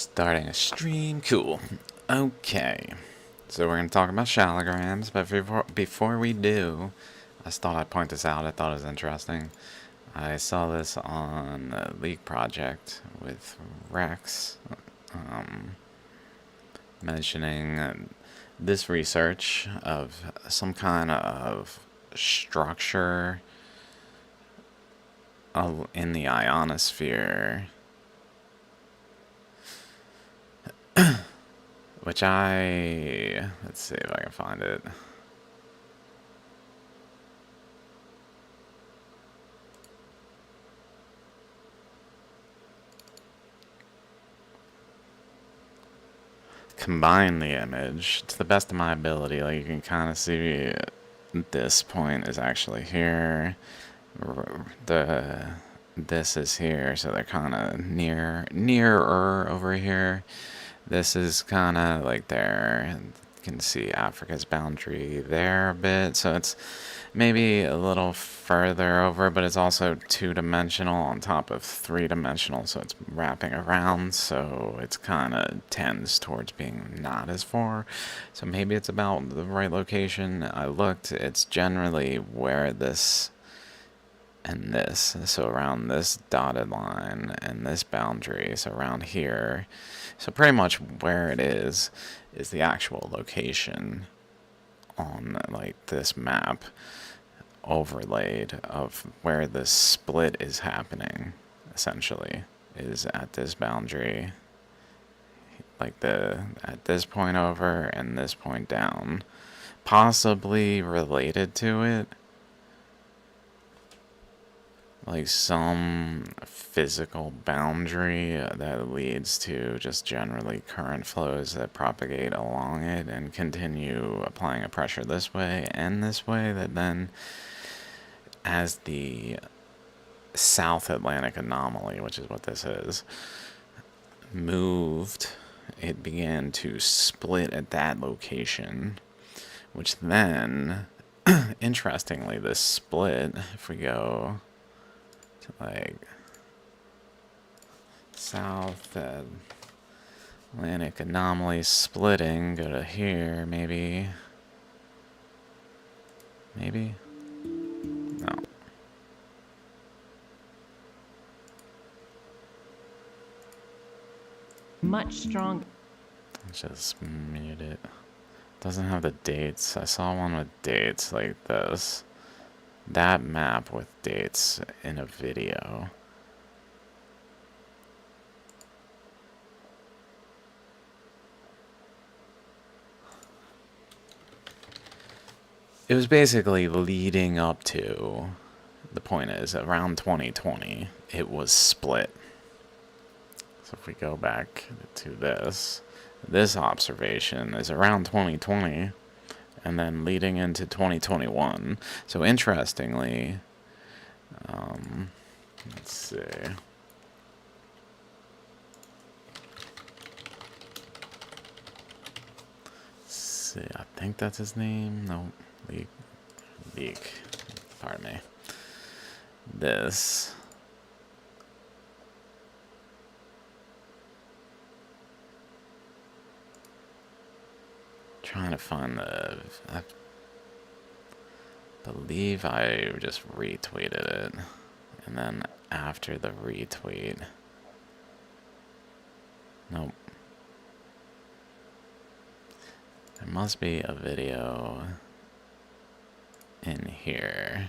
Starting a stream, cool. Okay, so we're gonna talk about shaligrams, but before we do, I just thought I'd point this out. I thought it was interesting. I saw this on the League project with Rex, mentioning this research of some kind of structure in the ionosphere, which let's see if I can find it. Combine the image to the best of my ability. Like, you can kind of see this point is actually here. This is here, so they're kind of nearer over here. This is kind of like there. And you can see Africa's boundary there a bit, so it's maybe a little further over, but it's also two-dimensional on top of three-dimensional, so it's wrapping around, so it's kind of tends towards being not as far. So maybe it's about the right location. I looked, it's generally where this and this, so around this dotted line and this boundary, so around here. So pretty much where it is the actual location on like this map overlaid of where this split is happening, essentially, is at this boundary, like at this point over and this point down, possibly related to it, like some physical boundary that leads to just generally current flows that propagate along it and continue applying a pressure this way and this way, that then, as the South Atlantic anomaly, which is what this is, moved, it began to split at that location, which then, interestingly, this split, if we go to like South Atlantic anomaly splitting, go to here, maybe, no. Much stronger. Just mute it. Doesn't have the dates. I saw one with dates like this. That map with dates in a video. It was basically leading up to, the point is, around 2020, it was split. So if we go back to this observation is around 2020, and then leading into 2021. So interestingly, let's see. I think that's his name. No, Leak. Pardon me. This. Trying to find I believe I just retweeted it, and then after the retweet, nope, there must be a video in here.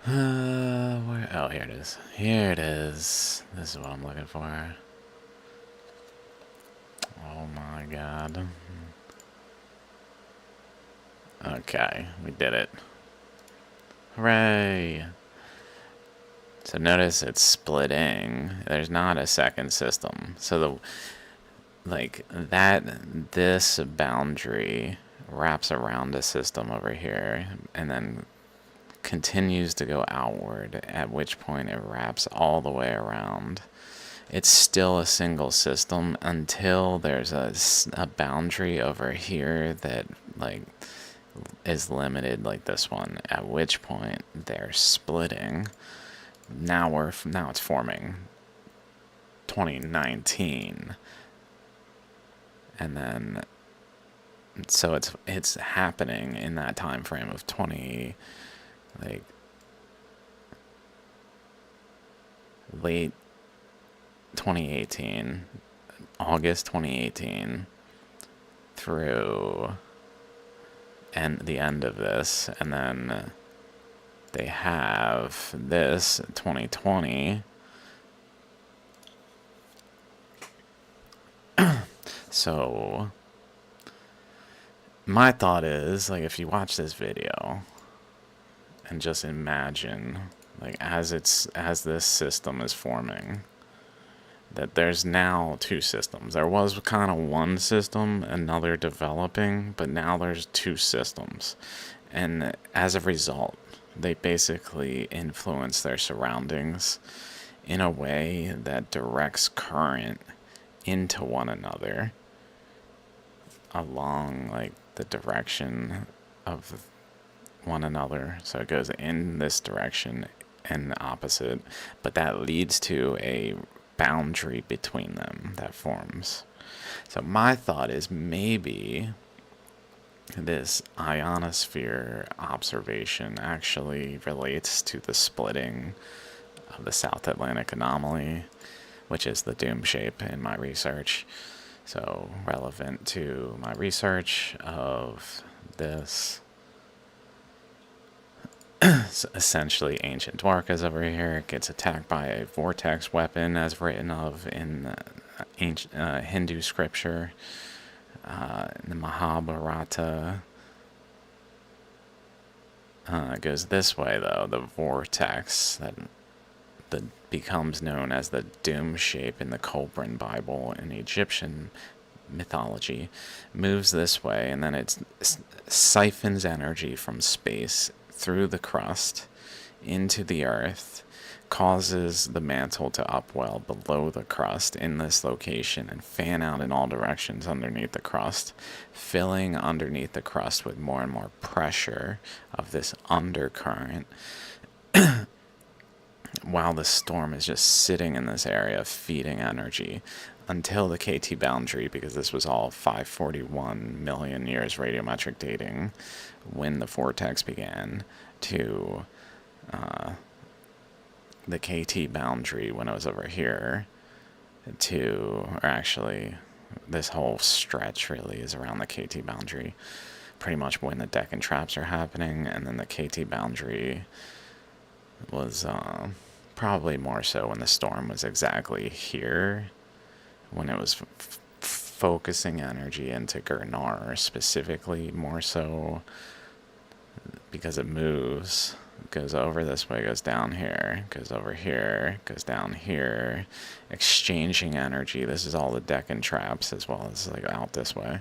Where? Oh, here it is. Here it is. This is what I'm looking for. Oh my god. Okay, we did it. Hooray! So notice it's splitting. There's not a second system. So this boundary wraps around a system over here, and then continues to go outward, at which point it wraps all the way around. It's still a single system until there's a boundary over here that like is limited like this one, at which point they're splitting. Now it's forming 2019, and then so it's happening in that time frame of 20, like late 2018, August 2018 through and the end of this, and then they have this 2020. So my thought is, like, if you watch this video and just imagine, like, as this system is forming, that there's now two systems. There was kind of one system, another developing, but now there's two systems. And as a result, they basically influence their surroundings in a way that directs current into one another along, like, the direction of one another. So it goes in this direction and the opposite, but that leads to a boundary between them that forms. So my thought is maybe this ionosphere observation actually relates to the splitting of the South Atlantic anomaly, which is the doom shape in my research. So relevant to my research of this, essentially ancient Dwarkas over here gets attacked by a vortex weapon as written of in ancient Hindu scripture, the Mahabharata. Goes this way though, the vortex that becomes known as the doom shape in the Kolbrin Bible in Egyptian mythology, moves this way, and then it siphons energy from space through the crust into the earth, causes the mantle to upwell below the crust in this location and fan out in all directions underneath the crust, filling underneath the crust with more and more pressure of this undercurrent while the storm is just sitting in this area feeding energy until the KT boundary, because this was all 541 million years radiometric dating when the vortex began, to the KT boundary when it was over here to, or actually this whole stretch really is around the KT boundary, pretty much when the Deccan traps are happening, and then the KT boundary was probably more so when the storm was exactly here, when it was focusing energy into Gurnar specifically, more so because it moves, goes over this way, goes down here, goes over here, goes down here, exchanging energy. This is all the Deccan traps as well as like out this way.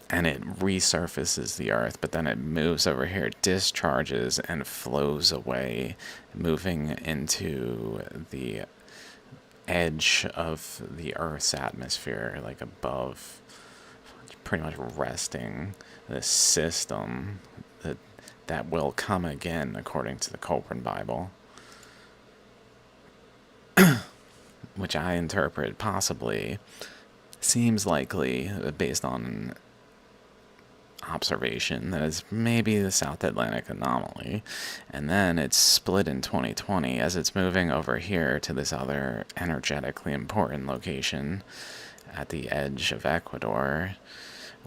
And it resurfaces the earth, but then it moves over here, discharges, and flows away, moving into the edge of the Earth's atmosphere, like above, pretty much resting this system that will come again, according to the Kolbrin Bible, which I interpret possibly seems likely based on observation that is maybe the South Atlantic anomaly, and then it's split in 2020 as it's moving over here to this other energetically important location at the edge of Ecuador,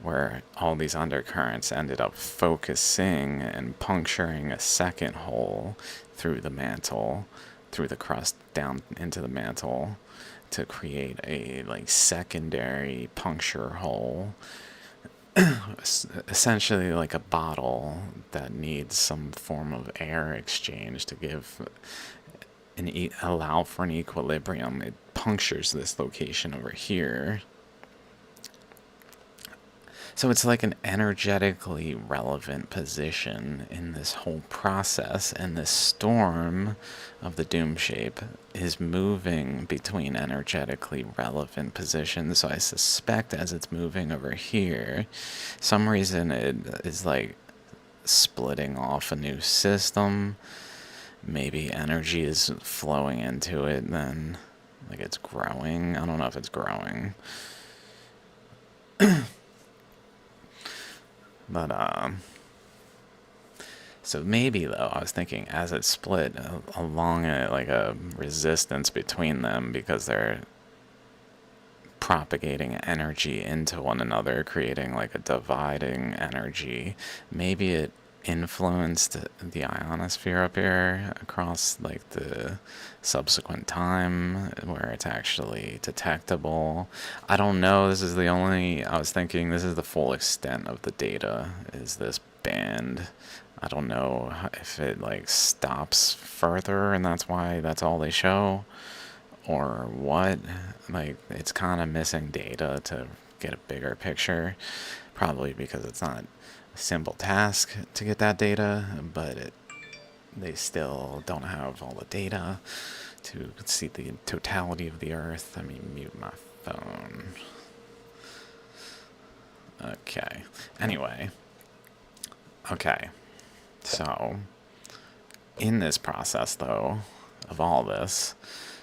where all these undercurrents ended up focusing and puncturing a second hole through the mantle, through the crust down into the mantle, to create a like secondary puncture hole, essentially like a bottle that needs some form of air exchange to give allow for an equilibrium. It punctures this location over here. So it's like an energetically relevant position in this whole process, and this storm of the doom shape is moving between energetically relevant positions. So I suspect as it's moving over here, some reason it is like splitting off a new system. Maybe energy is flowing into it, then like it's growing. I don't know if it's growing. But so maybe though, I was thinking as it split along like a resistance between them, because they're propagating energy into one another, creating like a dividing energy. Maybe it influenced the ionosphere up here across like the subsequent time where it's actually detectable. I don't know. This is the only, I was thinking this is the full extent of the data, is this band. I don't know if it like stops further and that's why that's all they show, or what. Like, it's kind of missing data to get a bigger picture, probably because it's not a simple task to get that data, but they still don't have all the data to see the totality of the Earth. Let me mute my phone. Okay. Anyway. Okay. So, in this process, though, of all this,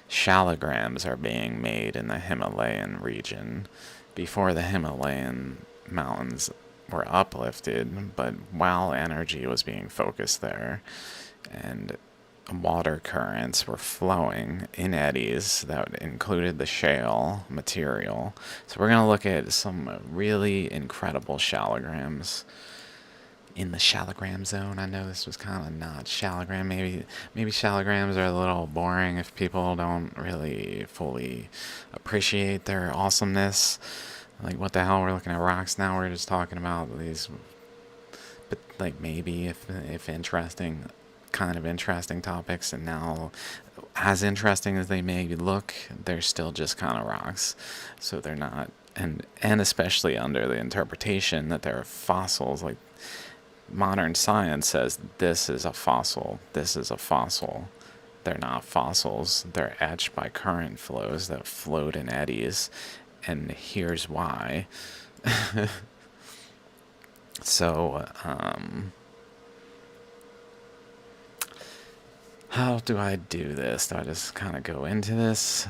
shaligrams are being made in the Himalayan region before the Himalayan mountains were uplifted, but while energy was being focused there, and water currents were flowing in eddies that included the shale material. So we're going to look at some really incredible shaligrams in the Shaligram Zone. I know this was kind of not Shaligram. Maybe Shaligrams are a little boring if people don't really fully appreciate their awesomeness. Like, what the hell, we're looking at rocks now, we're just talking about these. But like, maybe if interesting, kind of interesting topics, and now as interesting as they may look, they're still just kind of rocks. So they're not, and especially under the interpretation that they're fossils. Like, modern science says this is a fossil, this is a fossil. They're not fossils. They're etched by current flows that float in eddies, and here's why. So, how do I do this? Do I just kind of go into this?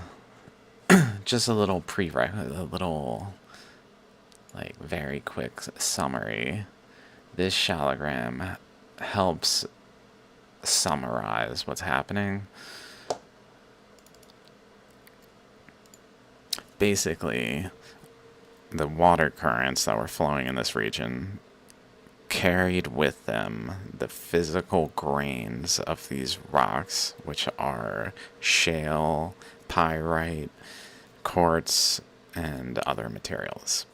Just a little a little, like, very quick summary. This shaligram helps summarize what's happening. Basically, the water currents that were flowing in this region carried with them the physical grains of these rocks, which are shale, pyrite, quartz, and other materials,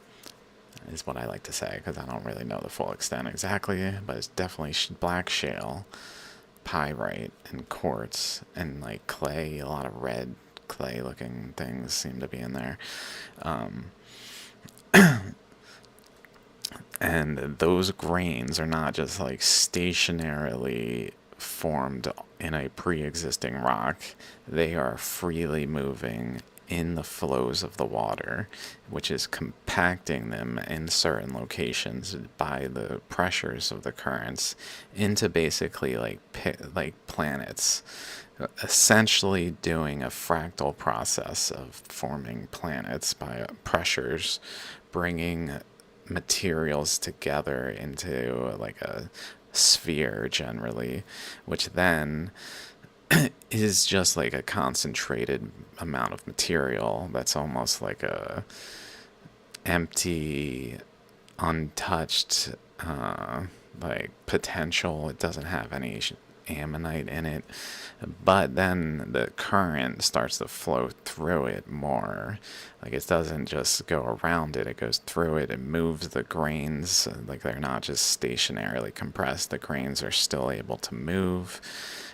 is what I like to say, because I don't really know the full extent exactly, but it's definitely black shale, pyrite, and quartz, and like clay. A lot of red clay looking things seem to be in there. And those grains are not just like stationarily formed in a pre-existing rock. They are freely moving in the flows of the water, which is compacting them in certain locations by the pressures of the currents into basically like planets, essentially doing a fractal process of forming planets by pressures, bringing materials together into like a sphere generally, which then is just like a concentrated amount of material that's almost like a empty, untouched like potential. It doesn't have any ammonite in it, but then the current starts to flow through it more. Like, it doesn't just go around it, it goes through it. It moves the grains. Like, they're not just stationarily compressed. The grains are still able to move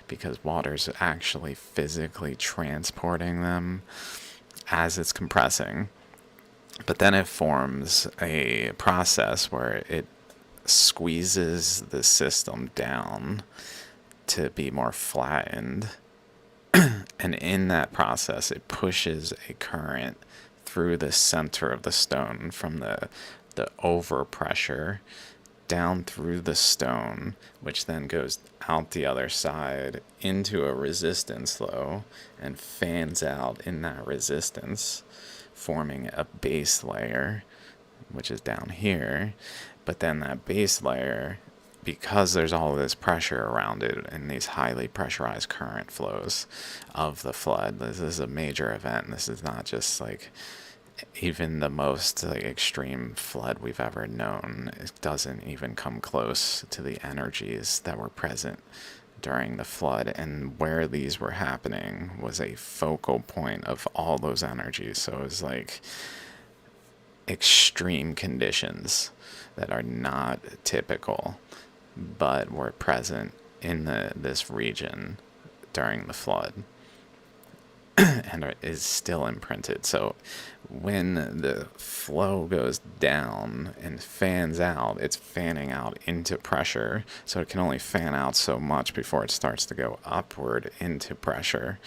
because water's actually physically transporting them as it's compressing. But then it forms a process where it squeezes the system down to be more flattened. And in that process, it pushes a current through the center of the stone from the overpressure down through the stone, which then goes out the other side into a resistance low and fans out in that resistance, forming a base layer, which is down here. But then that base layer, because there's all this pressure around it and these highly pressurized current flows of the flood, this is a major event. This is not just like even the most like extreme flood we've ever known. It doesn't even come close to the energies that were present during the flood, and where these were happening was a focal point of all those energies. So it was like extreme conditions that are not typical but were present in this region during the flood and is still imprinted. So when the flow goes down and fans out, it's fanning out into pressure. So it can only fan out so much before it starts to go upward into pressure.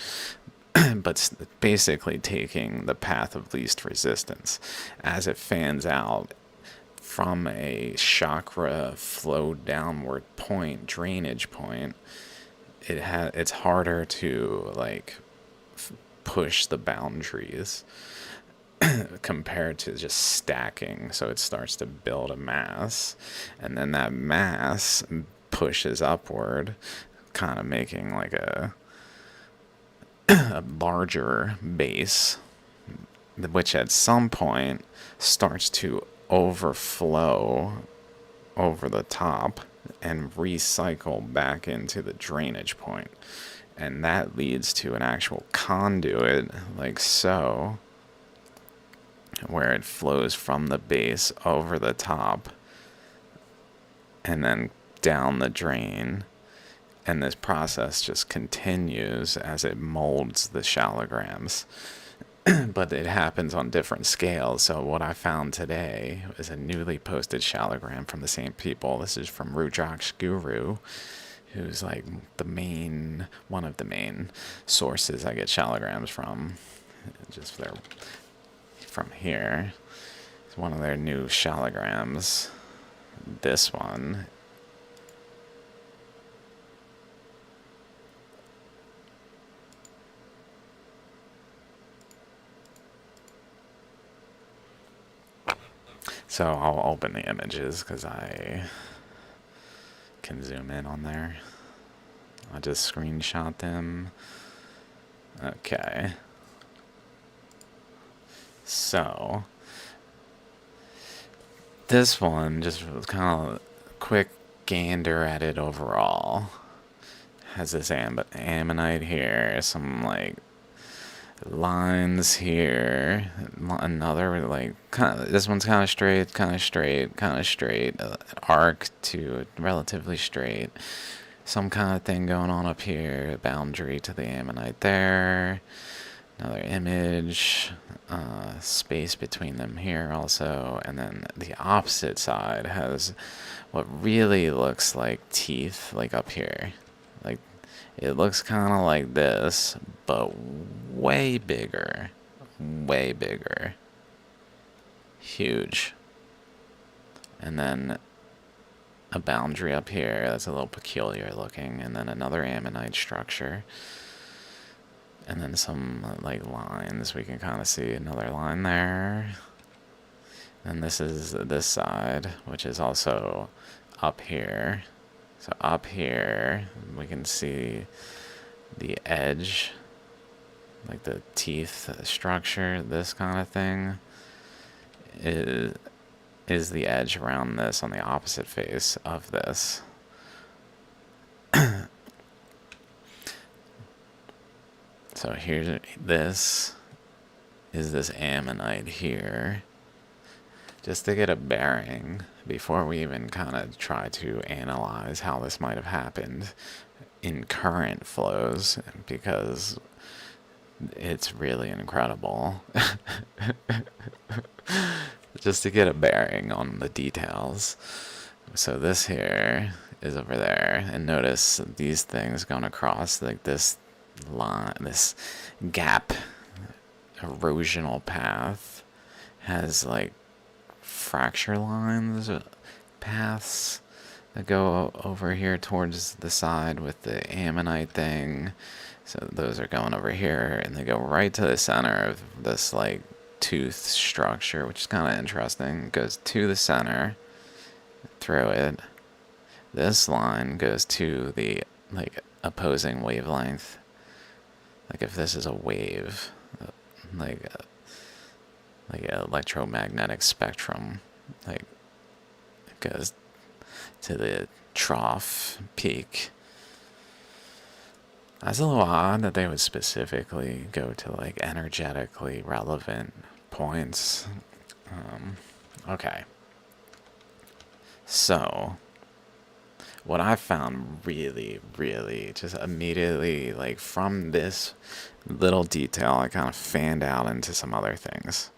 But basically taking the path of least resistance. As it fans out from a chakra flow downward point, drainage point, it's harder to like push the boundaries compared to just stacking. So it starts to build a mass, and then that mass pushes upward, kind of making like a larger base, which at some point starts to overflow over the top and recycle back into the drainage point. And that leads to an actual conduit, like so, where it flows from the base over the top and then down the drain. And this process just continues as it molds the shaligrams. But it happens on different scales. So what I found today is a newly posted shaligram from the same people. This is from Rujak's Guru, who's like one of the main sources I get shaligrams from. Just from here. It's one of their new shaligrams. This one. So I'll open the images because I can zoom in on there. I just screenshot them. Okay. So this one just kind of quick gander at it overall. Has this ammonite here, some like lines here, another like this one's kind of straight, arc to relatively straight, some kind of thing going on up here, boundary to the ammonite there, another image, space between them here also, and then the opposite side has what really looks like teeth, like up here, like it looks kind of like this, but way bigger, huge. And then a boundary up here that's a little peculiar looking, and then another ammonite structure, and then some like lines. We can kind of see another line there. And this is this side, which is also up here. So up here, we can see the edge, like the teeth structure, this kind of thing, is the edge around this on the opposite face of this. So here's this ammonite here. Just to get a bearing before we even kind of try to analyze how this might have happened in current flows, because It's really incredible. Just to get a bearing on the details. So this here is over there, and notice these things going across like this line, this gap, erosional path has like fracture lines, paths that go over here towards the side with the ammonite thing. So those are going over here, and they go right to the center of this like tooth structure, which is kind of interesting. It goes to the center, through it. This line goes to the like opposing wavelength. Like if this is a wave, like like an electromagnetic spectrum, like it goes to the trough peak. That's a little odd that they would specifically go to like energetically relevant points. Okay. So, what I found really, really just immediately, like from this little detail, I kind of fanned out into some other things.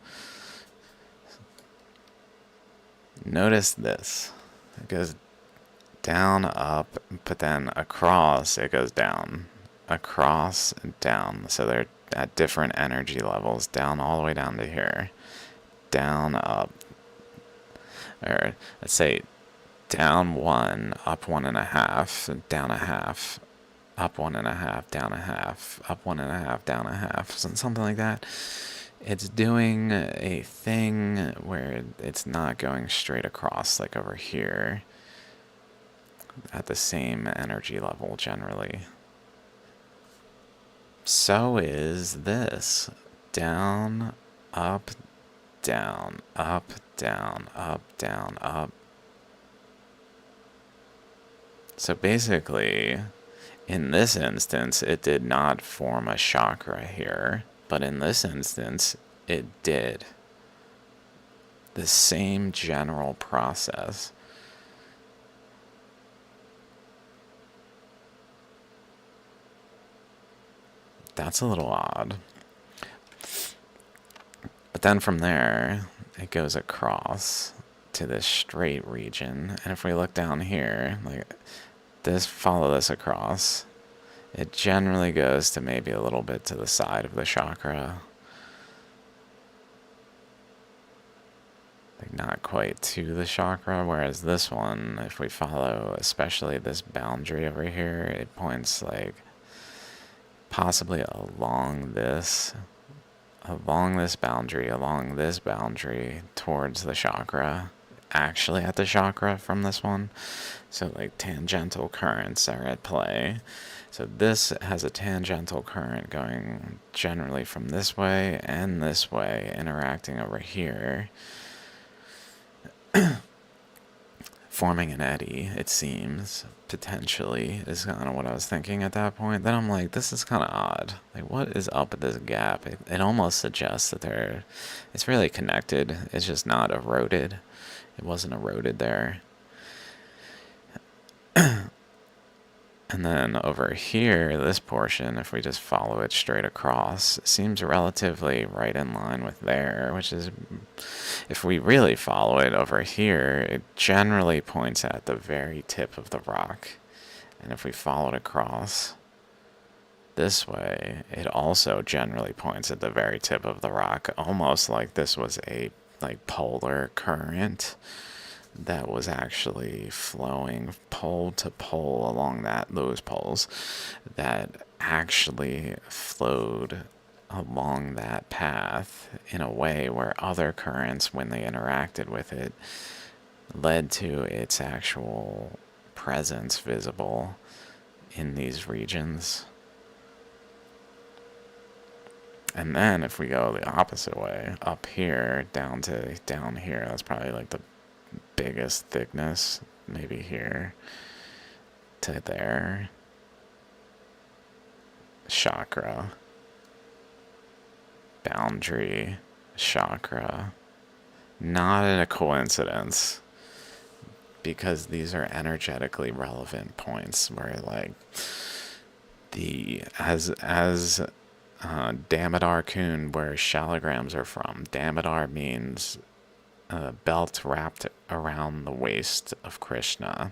Notice this. It goes down, up, but then across, it goes down. Across and down. So they're at different energy levels, down all the way down to here. Down, up. Or let's say down 1, up 1.5, down a half, up 1.5, down a half, up 1.5, down a half, something like that. It's doing a thing where it's not going straight across like over here at the same energy level generally. So is this. Down, up, down, up, down, up, down, up. So basically, in this instance, it did not form a chakra here, but in this instance, it did. The same general process. That's a little odd. But then from there, it goes across to this straight region. And if we look down here, like this, follow this across, it generally goes to maybe a little bit to the side of the chakra. Like not quite to the chakra, whereas this one, if we follow especially this boundary over here, it points like possibly along this boundary towards the chakra, actually at the chakra from this one. So like tangential currents are at play. So this has a tangential current going generally from this way and this way, interacting over here, forming an eddy, it seems, potentially, is kind of what I was thinking at that point. Then I'm like, this is kind of odd. Like, what is up with this gap? It almost suggests that it's really connected. It's just not eroded. It wasn't eroded there. And then over here, this portion, if we just follow it straight across, seems relatively right in line with there, which is, if we really follow it over here, it generally points at the very tip of the rock. And if we follow it across this way, it also generally points at the very tip of the rock, almost like this was a like polar current that was actually flowing pole to pole along those poles, that actually flowed along that path in a way where other currents, when they interacted with it, led to its actual presence visible in these regions. And then if we go the opposite way, up here, down here, that's probably like the biggest thickness, maybe here to there. Chakra, boundary, chakra. Not a coincidence, because these are energetically relevant points where like as Damodar Kun, where shaligrams are from. Damodar means a belt wrapped around the waist of Krishna.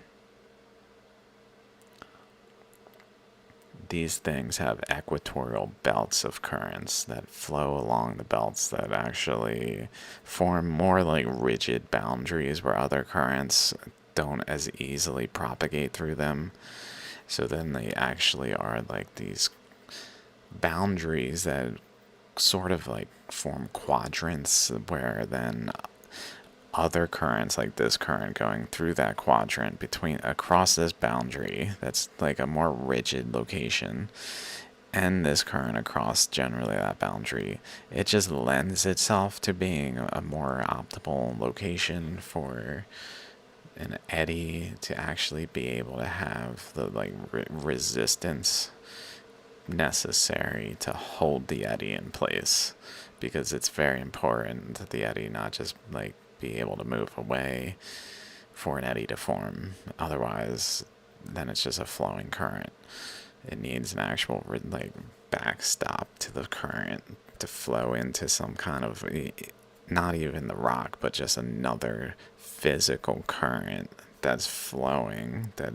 These things have equatorial belts of currents that flow along the belts that actually form more like rigid boundaries where other currents don't as easily propagate through them. So then they actually are like these boundaries that sort of like form quadrants where then other currents like this current going through that quadrant between across this boundary that's like a more rigid location and this current across generally that boundary, it just lends itself to being a more optimal location for an eddy to actually be able to have the like resistance necessary to hold the eddy in place, because it's very important that the eddy not just like be able to move away for an eddy to form. Otherwise, then it's just a flowing current. It needs an actual like backstop to the current to flow into some kind of, not even the rock, but just another physical current that's flowing that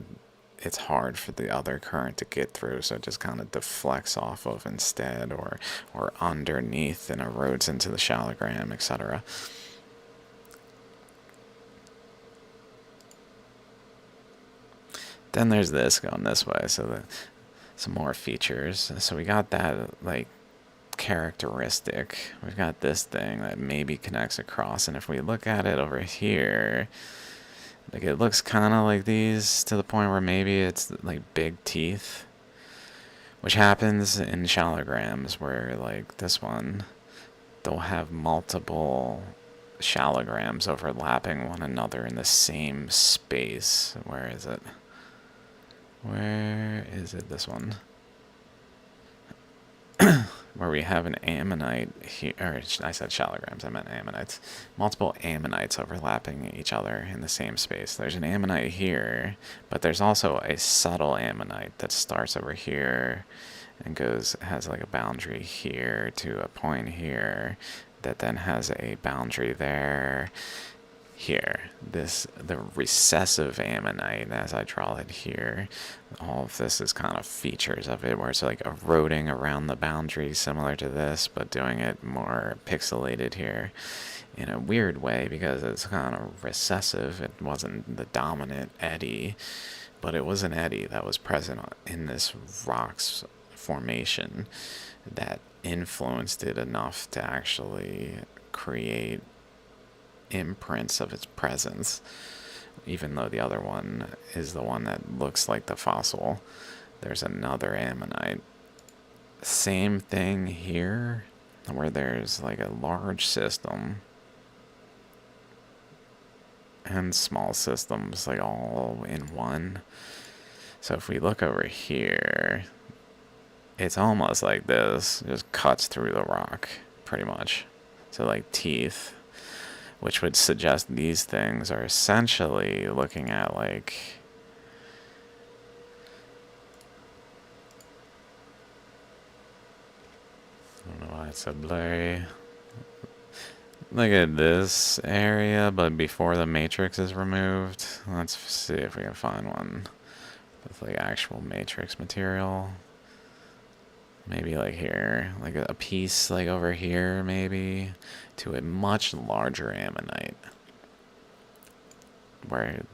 it's hard for the other current to get through, so it just kind of deflects off of instead, or underneath and erodes into the shaligram, etc. Then there's this going this way, so some more features. So we got that like characteristic. We've got this thing that maybe connects across, and if we look at it over here, like it looks kind of like these to the point where maybe it's like big teeth, which happens in shaligrams where like this one, they'll have multiple shaligrams overlapping one another in the same space. Where is it? Where is it? This one. Where we have an ammonite here, or I said shaligrams, I meant ammonites. Multiple ammonites overlapping each other in the same space. There's an ammonite here, but there's also a subtle ammonite that starts over here and has like a boundary here to a point here that then has a boundary there. Here, the recessive ammonite, as I draw it here, all of this is kind of features of it, where it's like eroding around the boundary, similar to this, but doing it more pixelated here in a weird way because it's kind of recessive. It wasn't the dominant eddy, but it was an eddy that was present in this rock's formation that influenced it enough to actually create imprints of its presence, even though the other one is the one that looks like the fossil. There's another ammonite. Same thing here, where there's like a large system and small systems like all in one. So if we look over here, it's almost like this, it just cuts through the rock pretty much. So like teeth, which would suggest these things are essentially looking at like, I don't know why it's so blurry. Look at this area, but before the matrix is removed. Let's see if we can find one with like actual matrix material. Maybe like here, like a piece like over here maybe, to a much larger ammonite, where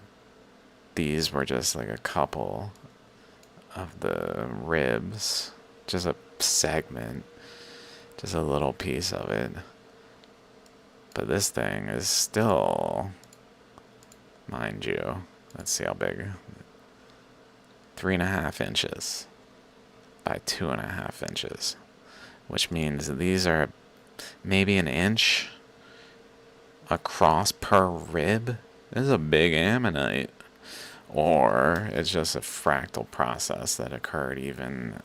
these were just like a couple of the ribs, just a segment, just a little piece of it. But this thing is still, mind you, let's see how big, 3.5 inches by 2.5 inches, which means these are maybe an inch across per rib. This is a big ammonite. Or it's just a fractal process that occurred even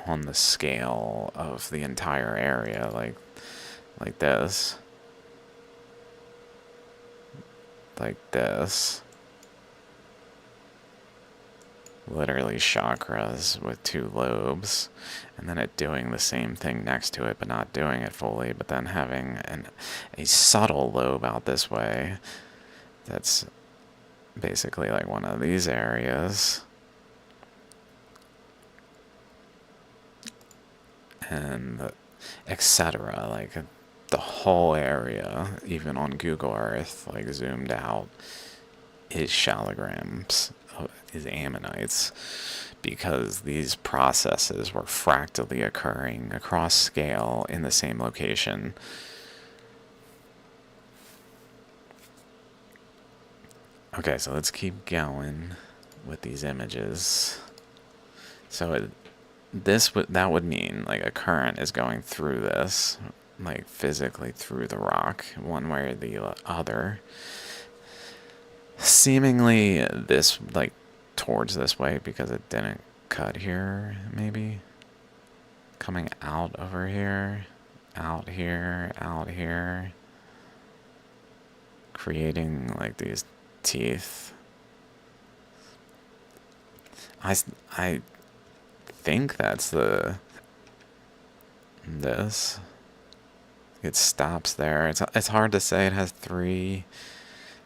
on the scale of the entire area, like this. Like this. literally chakras with 2 lobes, and then it doing the same thing next to it, but not doing it fully, but then having a subtle lobe out this way that's basically like one of these areas. And etc. Like the whole area, even on Google Earth, like zoomed out, is shaligrams, is ammonites, because these processes were fractally occurring across scale in the same location. Okay, so let's keep going with these images. So that would mean like a current is going through this, like physically through the rock, one way or the other. Seemingly this, like, towards this way because it didn't cut here, maybe. Coming out over here, out here, out here. Creating, like, these teeth. I think that's this. It stops there. It's hard to say. It has 3.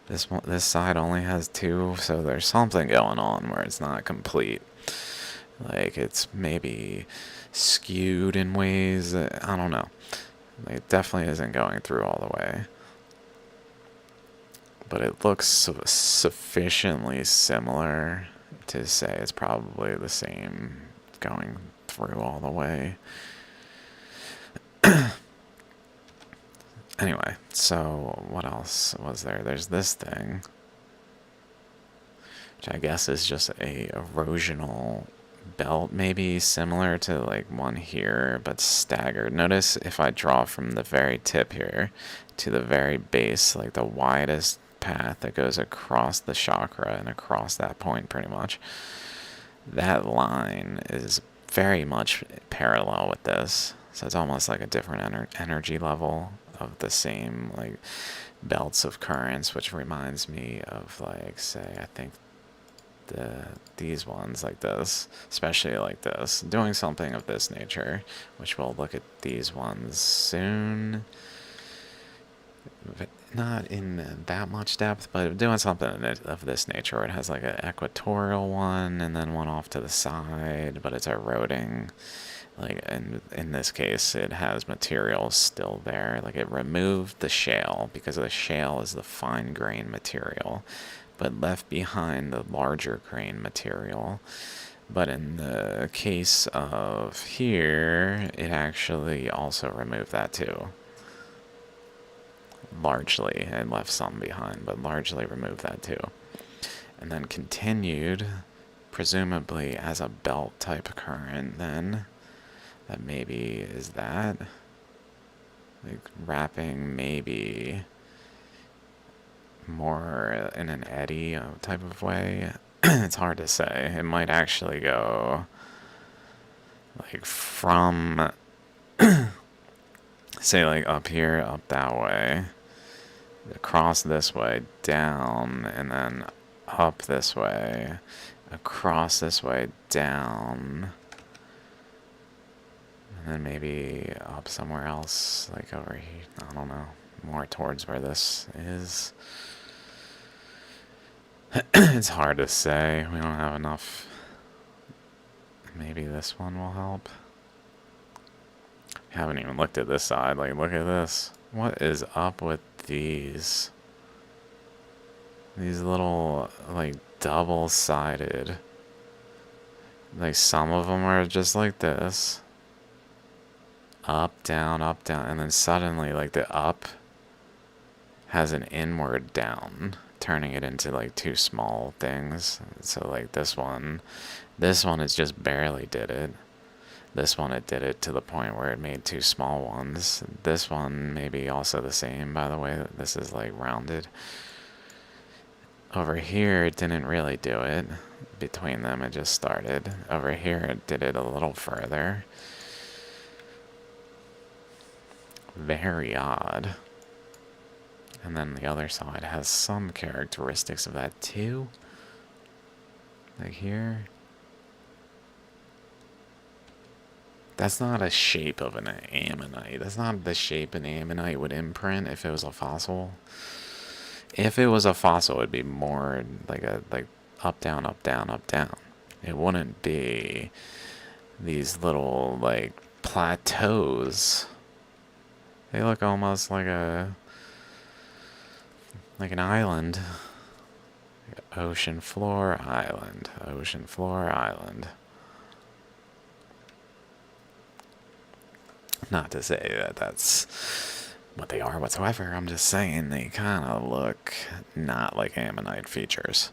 This side only has 2, so there's something going on where it's not complete. Like, it's maybe skewed in ways that, I don't know. Like, it definitely isn't going through all the way. But it looks sufficiently similar to say it's probably the same going through all the way. Anyway, so what else was there? There's this thing, which I guess is just a erosional belt, maybe similar to like one here, but staggered. Notice if I draw from the very tip here to the very base, like the widest path that goes across the chakra and across that point pretty much, that line is very much parallel with this. So it's almost like a different energy level of the same like belts of currents, which reminds me of, like, say, I think these ones like this, especially like this, doing something of this nature, which we'll look at these ones soon. But not in that much depth, but doing something of this nature where it has like an equatorial one and then one off to the side, but it's eroding. Like, in this case, it has material still there. Like, it removed the shale, because the shale is the fine grain material, but left behind the larger grain material. But in the case of here, it actually also removed that too. Largely, and left some behind, but largely removed that too. And then continued, presumably as a belt type current then. That maybe is that. Like, wrapping maybe more in an eddy type of way. It's hard to say. It might actually go like from, say, like up here, up that way, across this way, down, and then up this way, across this way, down, and then maybe up somewhere else, like over here, I don't know, more towards where this is. It's hard to say. We don't have enough. Maybe this one will help. Haven't even looked at this side. Like, look at this. What is up with these? These little, like, double-sided. Like, some of them are just like this. Up, down, and then suddenly, like, the up has an inward down, turning it into, like, 2 small things. So, like, this one is just barely did it. This one, it did it to the point where it made 2 small ones. This one maybe also the same, by the way. This is, like, rounded. Over here, it didn't really do it. Between them, it just started. Over here, it did it a little further. Very odd. And then the other side has some characteristics of that too. Like here. That's not a shape of an ammonite. That's not the shape an ammonite would imprint if it was a fossil. If it was a fossil, it'd be more like up down up down up down. It wouldn't be these little like plateaus. They look almost like an island. Ocean floor island. Ocean floor island. Not to say that that's what they are whatsoever. I'm just saying they kind of look not like ammonite features.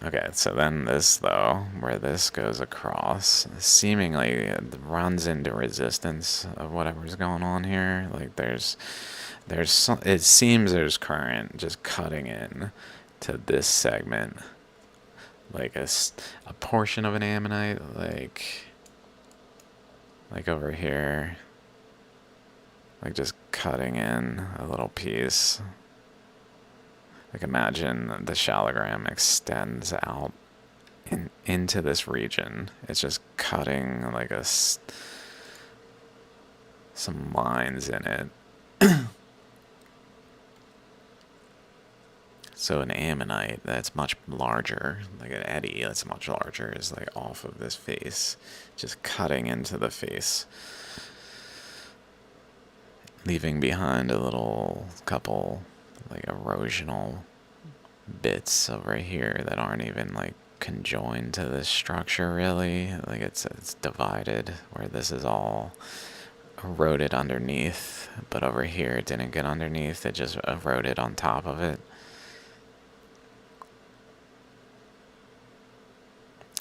Okay, so then this, though, where this goes across, seemingly runs into resistance of whatever's going on here. Like it seems there's current just cutting in to this segment, like a portion of an ammonite, like over here, like just cutting in a little piece. Like imagine the Shaligram extends out into this region. It's just cutting like some lines in it. So an ammonite that's much larger, like an eddy that's much larger, is like off of this face, just cutting into the face, leaving behind a little couple like erosional bits over here that aren't even like conjoined to this structure really. Like it's divided, where this is all eroded underneath, but over here it didn't get underneath, it just eroded on top of it.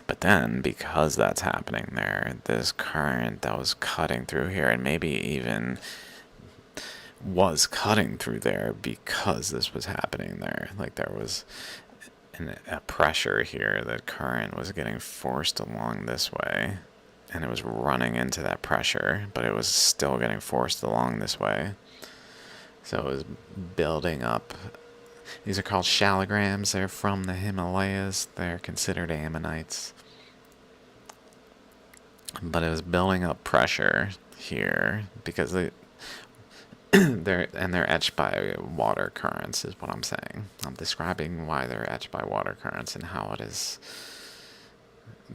But then, because that's happening there, this current that was cutting through here, and maybe even was cutting through there because this was happening there. Like there was a pressure here that current was getting forced along this way, and it was running into that pressure, but it was still getting forced along this way. So it was building up. These are called shaligrams. They're from the Himalayas. They're considered ammonites. But it was building up pressure here because they're etched by water currents, is what I'm saying. I'm describing why they're etched by water currents and how it is,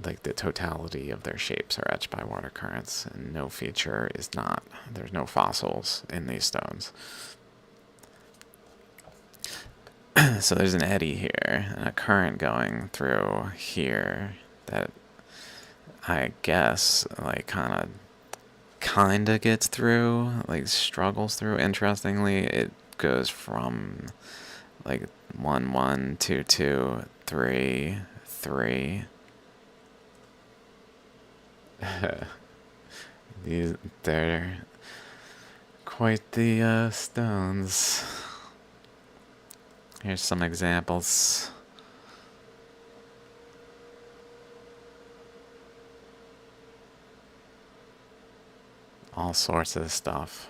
like the totality of their shapes are etched by water currents, and no feature is not. There's no fossils in these stones. So there's an eddy here and a current going through here that I guess like kind of gets through, like struggles through. Interestingly, it goes from like 1 1 2 2 3 3. They're quite the stones. Here's some examples. All sorts of stuff.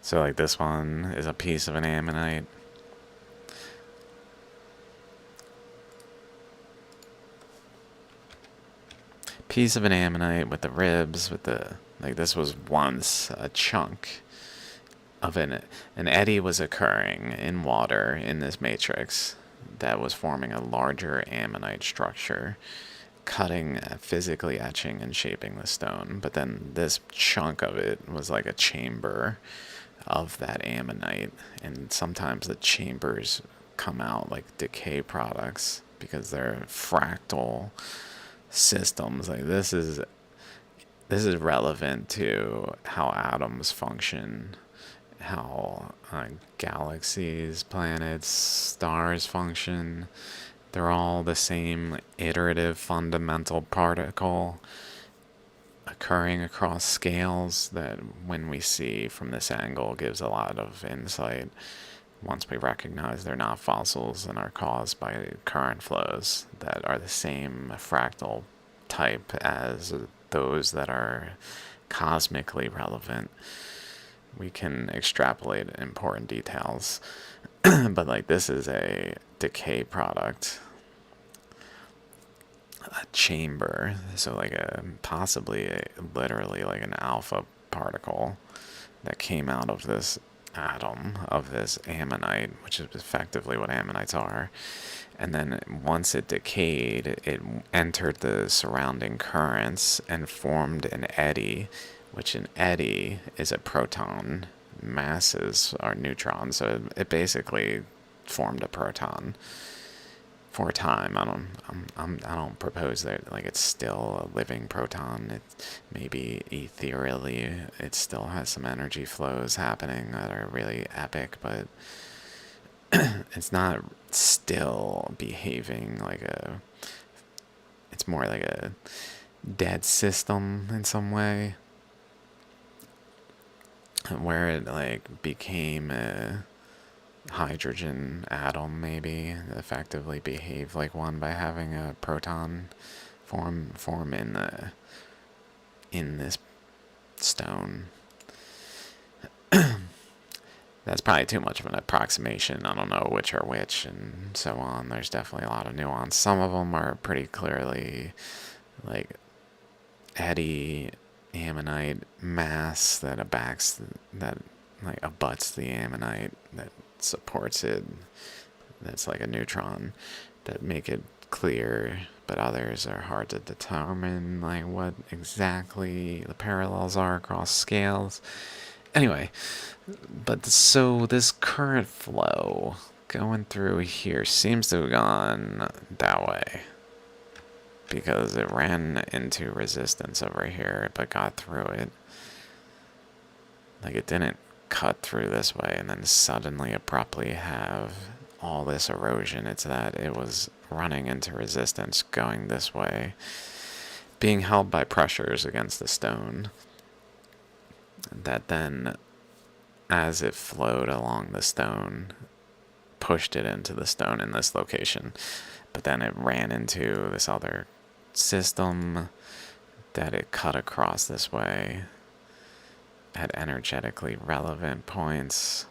So like this one is a piece of an ammonite. Piece of an ammonite with the ribs, with the, like this was once a chunk of an eddy was occurring in water in this matrix that was forming a larger ammonite structure, cutting, physically etching and shaping the stone. But then this chunk of it was like a chamber of that ammonite, and sometimes the chambers come out like decay products because they're fractal systems. Like this is relevant to how atoms function, how galaxies, planets, stars function. They're all the same iterative fundamental particle, occurring across scales that, when we see from this angle, gives a lot of insight once we recognize they're not fossils and are caused by current flows that are the same fractal type as those that are cosmically relevant. We can extrapolate important details. But like, this is a decay product, a chamber, so like literally like an alpha particle that came out of this atom of this ammonite, which is effectively what ammonites are. And then once it decayed, it entered the surrounding currents and formed an eddy, which an eddy is a proton. Masses are neutrons, so it basically formed a proton for a time. I don't propose that like it's still a living proton. It maybe ethereally it still has some energy flows happening that are really epic, but it's not still behaving like a. It's more like a dead system in some way, where it like became a hydrogen atom, maybe effectively behave like one by having a proton form in this stone. That's probably too much of an approximation. I don't know which are which and so on. There's definitely a lot of nuance. Some of them are pretty clearly like eddy ammonite mass that like abuts the ammonite that supports it. That's like a neutron that make it clear, but others are hard to determine like what exactly the parallels are across scales. Anyway, but so this current flow going through here seems to have gone that way because it ran into resistance over here but got through it. Like, it didn't cut through this way and then suddenly abruptly have all this erosion. It's that it was running into resistance going this way, being held by pressures against the stone that then, as it flowed along the stone, pushed it into the stone in this location. But then it ran into this other system that it cut across this way at energetically relevant points.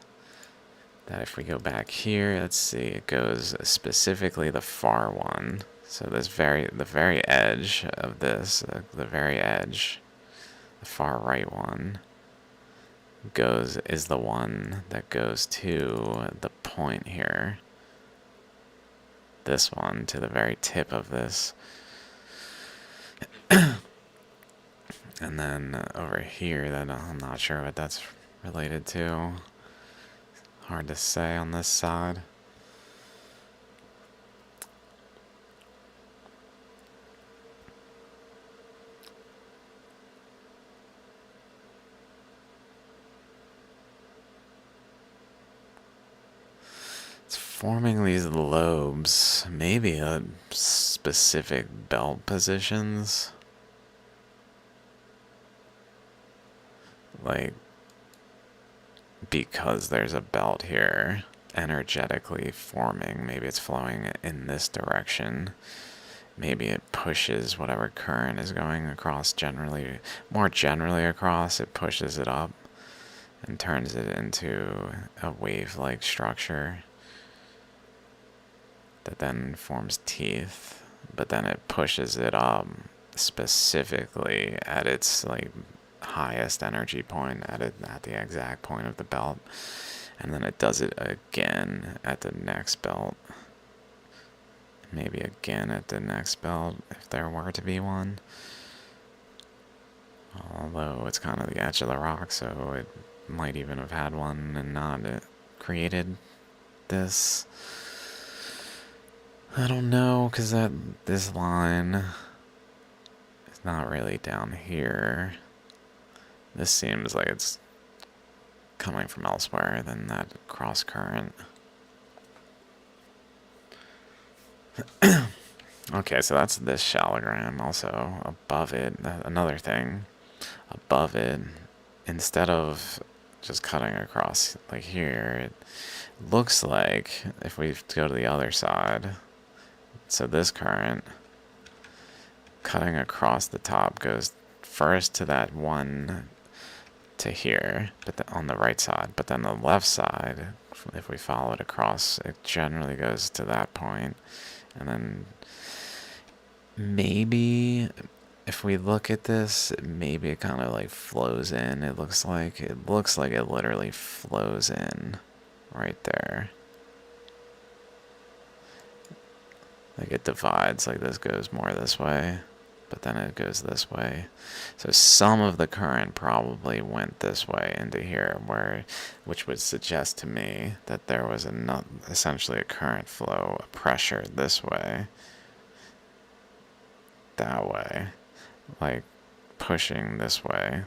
That if we go back here, let's see, it goes specifically the far one. So the very edge of this, the very edge, the far right one, is the one that goes to the point here. This one to the very tip of this. And then over here, that I'm not sure what that's related to. Hard to say on this side. It's forming these lobes, maybe at specific belt positions. Like, because there's a belt here energetically forming, maybe it's flowing in this direction. Maybe it pushes whatever current is going across more generally across, it pushes it up and turns it into a wave-like structure that then forms teeth, but then it pushes it up specifically at its like highest energy point at the exact point of the belt, and then it does it again at the next belt, maybe again at the next belt if there were to be one, although it's kind of the edge of the rock, so it might even have had one and not created this. I don't know, because this line is not really down here. This seems like it's coming from elsewhere than that cross current. Okay, so that's this Shaligram. Also, above it, another thing, above it, instead of just cutting across like here, it looks like if we go to the other side, so this current cutting across the top goes first to that one to here, but on the right side, but then the left side, if we follow it across, it generally goes to that point, and then maybe if we look at this, maybe it kind of like flows in. It looks like it literally flows in right there. Like it divides, like this goes more this way, but then it goes this way. So some of the current probably went this way into here, which would suggest to me that there was essentially a current flow, a pressure this way, that way, like pushing this way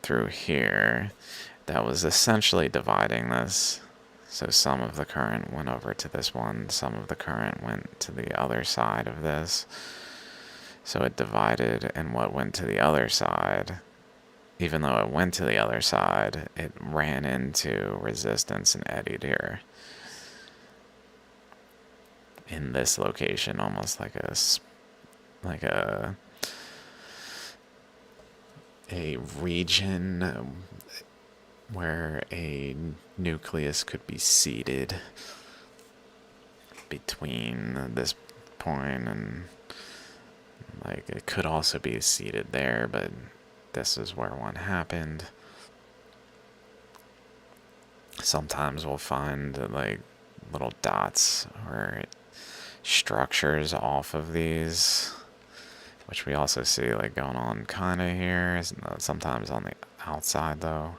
through here, that was essentially dividing this. So some of the current went over to this one, some of the current went to the other side of this. So it divided, and what went to the other side, even though it went to the other side, it ran into resistance and eddied here. In this location, almost like a region where a nucleus could be seated between this point, and like it could also be seated there, but this is where one happened. Sometimes we'll find like little dots or structures off of these, which we also see like going on kind of here, sometimes on the outside though.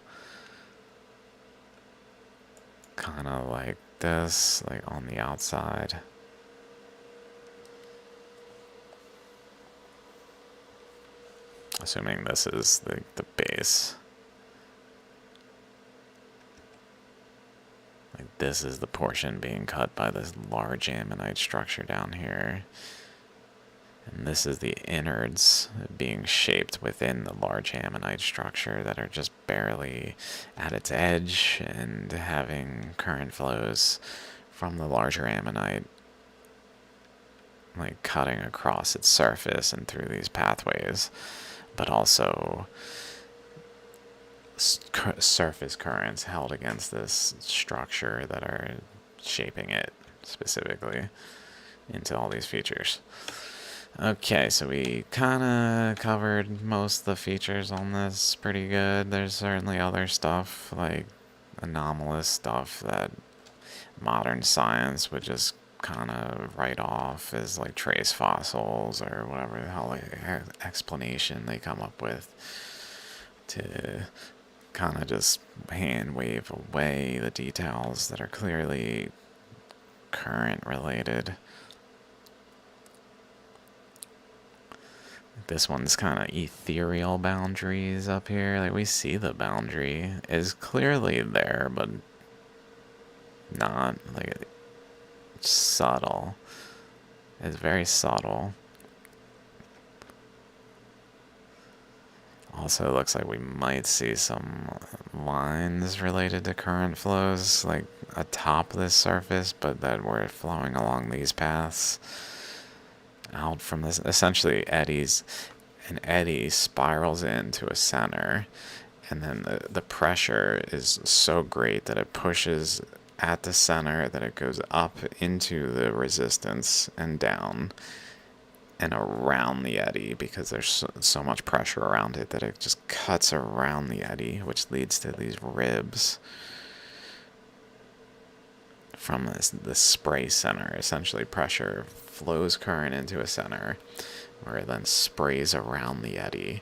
Kind of like this, like on the outside. Assuming this is the base. Like this is the portion being cut by this large ammonite structure down here. And this is the innards being shaped within the large ammonite structure that are just barely at its edge and having current flows from the larger ammonite like cutting across its surface and through these pathways, but also surface currents held against this structure that are shaping it specifically into all these features. Okay, so we kind of covered most of the features on this pretty good. There's certainly other stuff, like anomalous stuff, that modern science would just kind of write off as like trace fossils or whatever the hell explanation they come up with to kind of just hand wave away the details that are clearly current related. This one's kind of ethereal boundaries up here. Like we see the boundary is clearly there, but not like it's subtle. It's very subtle. Also, looks like we might see some lines related to current flows, like atop this surface, but that were flowing along these paths out from this. Essentially, an eddy spirals into a center, and then the pressure is so great that it pushes at the center, that it goes up into the resistance and down and around the eddy, because there's so much pressure around it that it just cuts around the eddy, which leads to these ribs from the spray center. Essentially, pressure flows current into a center where it then sprays around the eddy,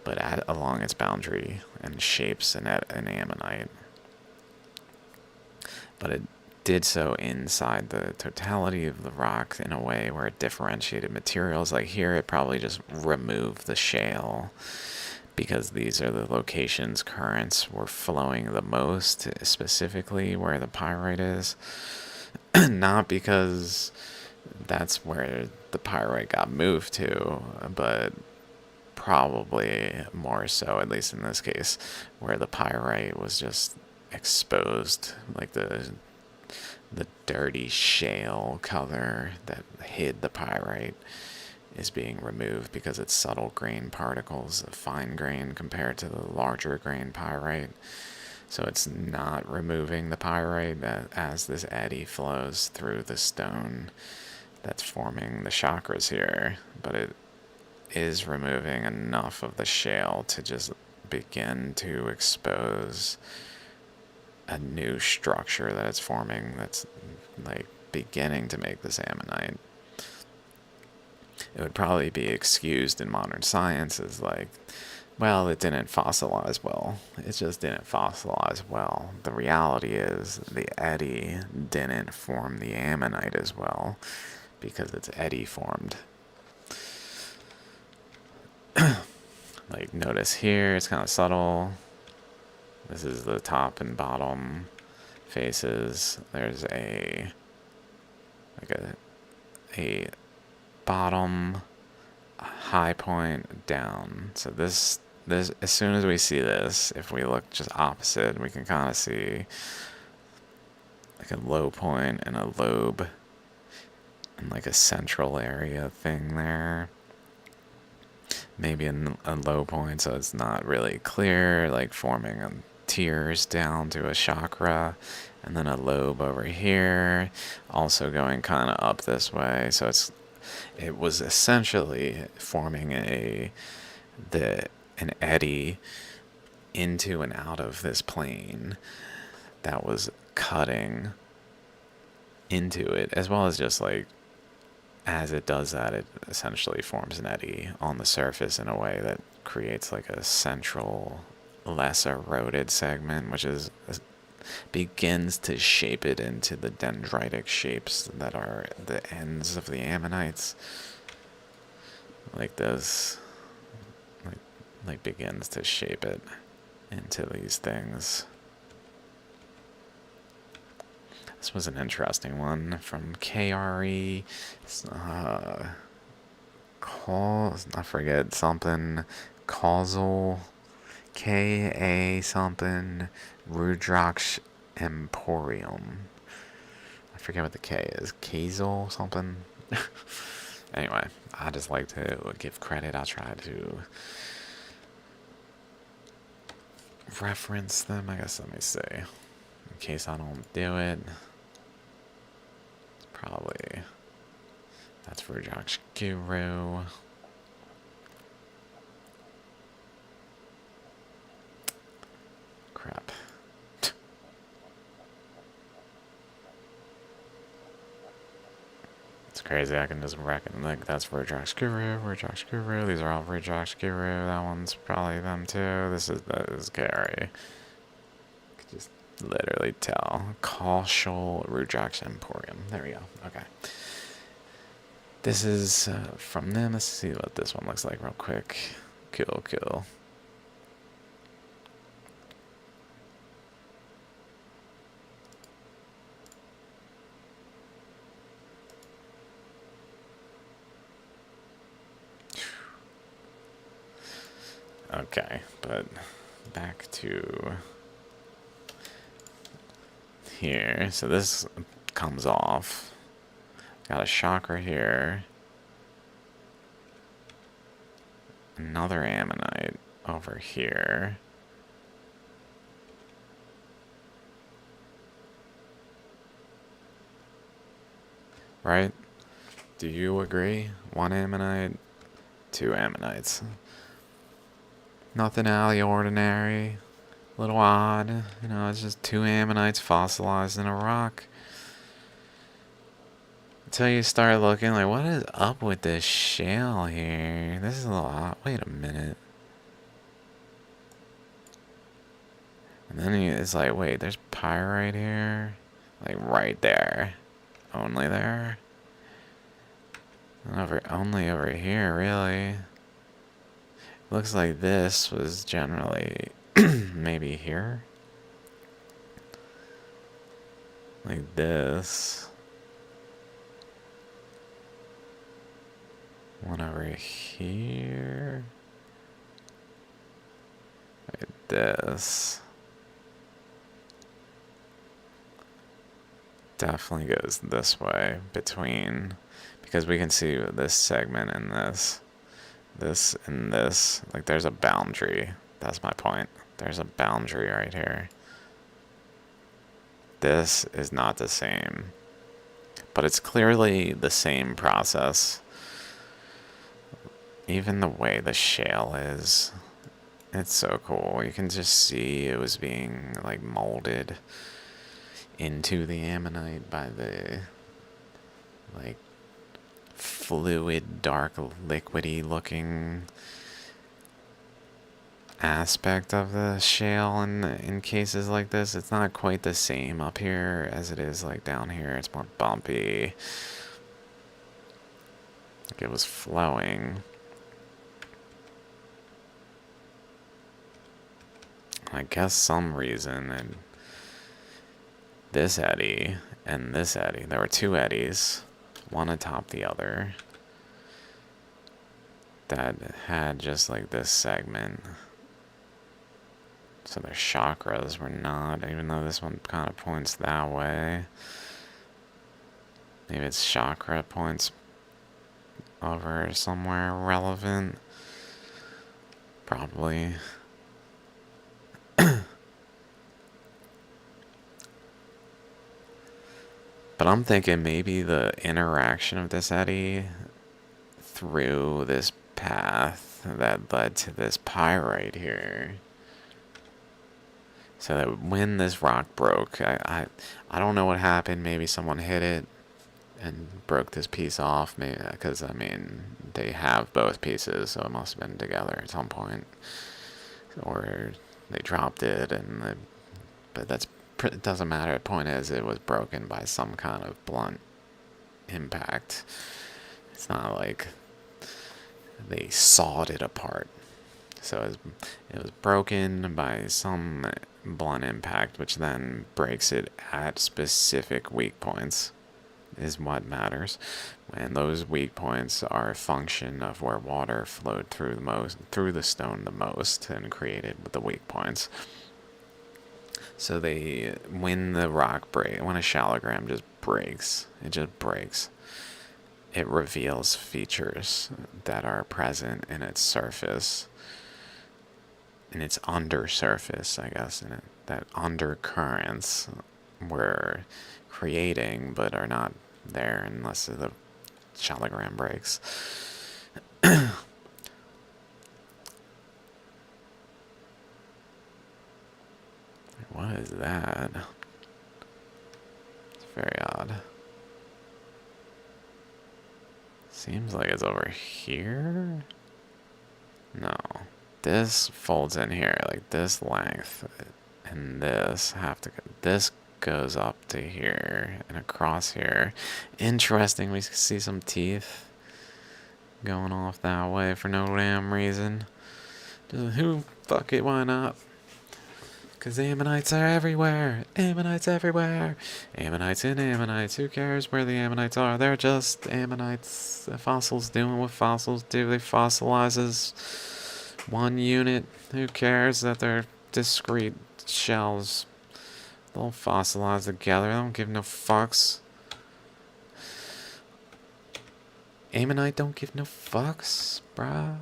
but along its boundary, and shapes an ammonite. But it did so inside the totality of the rock in a way where it differentiated materials. Like here, it probably just removed the shale, because these are the locations currents were flowing the most, specifically where the pyrite is. Not because that's where the pyrite got moved to, but probably more so, at least in this case, where the pyrite was just exposed, like the dirty shale color that hid the pyrite is being removed because it's subtle grain particles, fine grain compared to the larger grain pyrite. So it's not removing the pyrite as this eddy flows through the stone that's forming the chakras here, but it is removing enough of the shale to just begin to expose a new structure that it's forming that's like beginning to make this ammonite. It would probably be excused in modern science as like, well, it didn't fossilize well. It just didn't fossilize well. The reality is the eddy didn't form the ammonite as well because it's eddy formed. Like notice here, it's kind of subtle. This is the top and bottom faces. There's a bottom high point down. So this as soon as we see this, if we look just opposite, we can kind of see like a low point and a lobe and like a central area thing there. Maybe a low point, so it's not really clear, like forming tiers down to a chakra, and then a lobe over here, also going kind of up this way. So it was essentially forming an eddy into and out of this plane that was cutting into it, as well as just like as it does that, it essentially forms an eddy on the surface in a way that creates like a central, less eroded segment, which begins to shape it into the dendritic shapes that are the ends of the ammonites. Like this, like begins to shape it into these things. This was an interesting one from KRE. I forget something. Causal. KA something. Rudraksh Emporium. I forget what the K is. Kazel something. Anyway, I just like to give credit. I'll try to reference them. I guess let me see. In case I don't do it. Probably that's for Rudraksh Guru. Crap. It's crazy. I can just reckon like that's for Rudraksh Guru, Rudraksh Guru. These are all Rudraksh Guru. That one's probably them too. This is Gary. Could just literally tell. Kaushal Rudraksh Emporium. There we go. Okay. This is from them. Let's see what this one looks like real quick. Cool. Okay, but back to here. So this comes off. Got a chakra here. Another ammonite over here. Right? Do you agree? One ammonite, two ammonites. Nothing out of the ordinary. A little odd. You know, it's just two ammonites fossilized in a rock. Until you start looking like, what is up with this shale here? This is a little odd. Wait a minute. And then it's like, wait, there's pyrite here? Like right there. Only there? Only over here, really. Looks like this was generally maybe here. like this. One over here. Like this. Definitely goes this way between, because we can see this segment and this and this. Like there's a boundary. That's my point. There's a boundary right here. This is not the same, but it's clearly the same process. Even the way the shale is, it's so cool. You can just see it was being like molded into the ammonite by the like fluid, dark, liquidy looking aspect of the shale in cases like this. It's not quite the same up here as it is like down here. It's more bumpy. Like it was flowing. I guess some reason, and this eddy and this eddy, there were two eddies, one atop the other, that had just like this segment. So their chakras were not, even though this one kind of points that way. Maybe its chakra points over somewhere relevant. Probably. But I'm thinking maybe the interaction of this eddy through this path that led to this pyrite here. So that when this rock broke, I don't know what happened. Maybe someone hit it and broke this piece off. Maybe because I mean they have both pieces, so it must have been together at some point, or they dropped it but it doesn't matter. The point is, it was broken by some kind of blunt impact. It's not like they sawed it apart. So it was broken by some blunt impact, which then breaks it at specific weak points, is what matters. And those weak points are a function of where water flowed through the stone the most and created the weak points. So when a Shaligram just breaks, it reveals features that are present in its surface, in its undersurface, I guess, that undercurrents were creating but are not there unless the Shaligram breaks. What is that? It's very odd. Seems like it's over here? No. This folds in here, like this length, and this goes up to here and across here. Interesting, we see some teeth going off that way for no damn reason. Fuck it, why not? Because ammonites are everywhere. Ammonites everywhere. Ammonites and ammonites. Who cares where the ammonites are? They're just ammonites. The fossils doing what fossils do. They fossilize as one unit. Who cares that they're discrete shells? They'll fossilize together. They don't give no fucks. Ammonite don't give no fucks, bruh.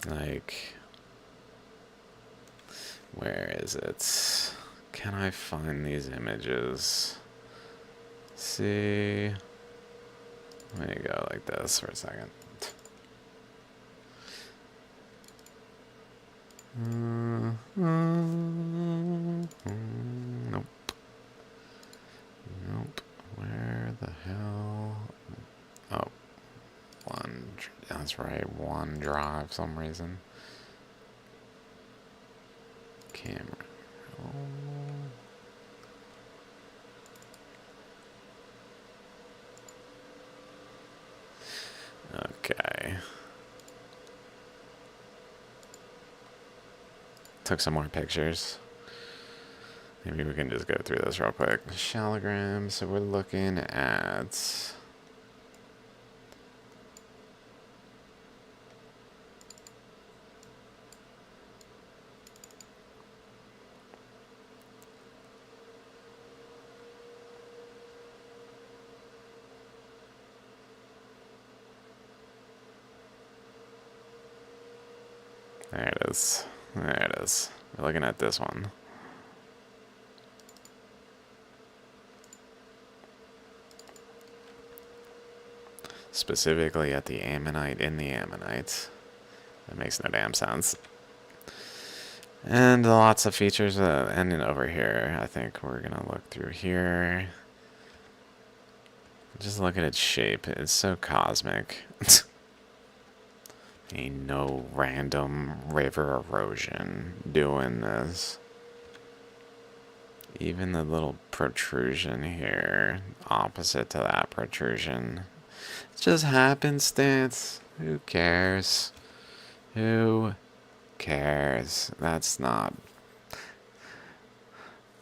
Like, where is it? Can I find these images? See, let me go like this for a second. Nope. Nope. Where the hell? Oh. That's right, OneDrive, some reason. Camera. Okay. Took some more pictures. Maybe we can just go through this real quick. Shaligram, so we're looking at... There it is. There it is. We're looking at this one. Specifically at the ammonite in the ammonites. That makes no damn sense. And lots of features ending over here. I think we're going to look through here. Just look at its shape. It's so cosmic. Ain't no random river erosion doing this. Even the little protrusion here, opposite to that protrusion. It's just happenstance. Who cares? Who cares? That's not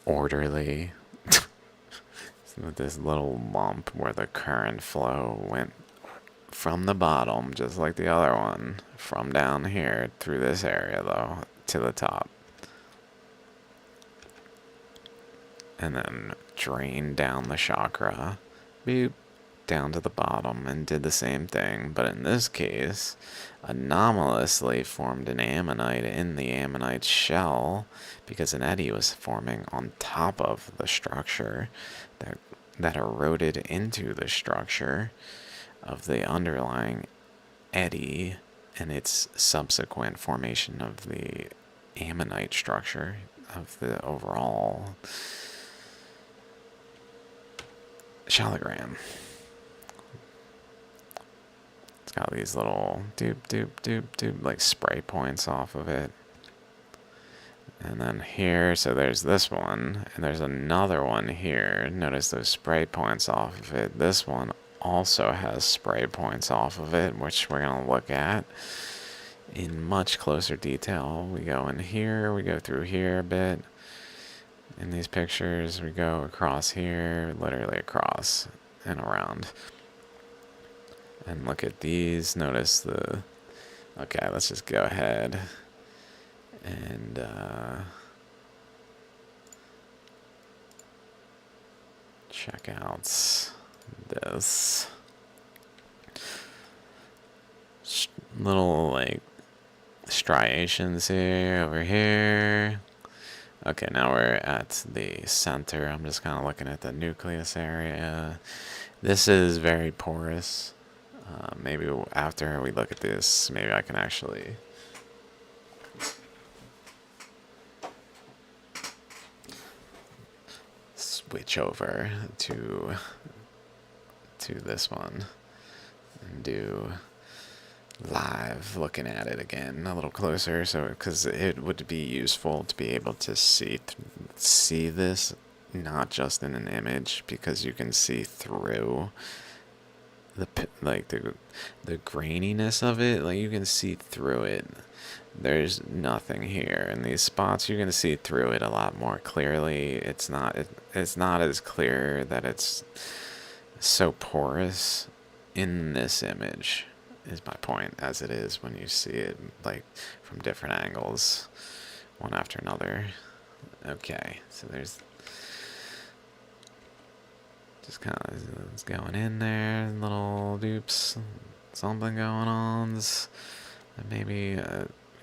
orderly. This little lump where the current flow went from the bottom, just like the other one, from down here through this area, though, to the top. And then drained down the chakra, boop, down to the bottom, and did the same thing. But in this case, anomalously formed an ammonite in the ammonite shell because an eddy was forming on top of the structure that eroded into the structure of the underlying eddy and its subsequent formation of the ammonite structure of the overall Shaligram. It's got these little doop, doop, doop, doop, like spray points off of it. And then here, so there's this one, and there's another one here. Notice those spray points off of it. This one also has spray points off of it, which we're going to look at in much closer detail. We go in here, we go through here a bit. In these pictures, we go across here, literally across and around. And look at these. Notice the... Okay, let's just go ahead and check out this little like striations here, over here. Okay, now we're at the center. I'm just kind of looking at the nucleus area. This is very porous. Maybe after we look at this, maybe I can actually switch over to this one and do live looking at it again a little closer, so because it would be useful to be able to see this not just in an image, because you can see through the graininess of it. Like, you can see through it. There's nothing here in these spots. You can see through it a lot more clearly. It's not as clear that it's so porous in this image, is my point, as it is when you see it like from different angles, one after another. Okay, so there's just kind of it's going in there, little dupes, something going on. And maybe we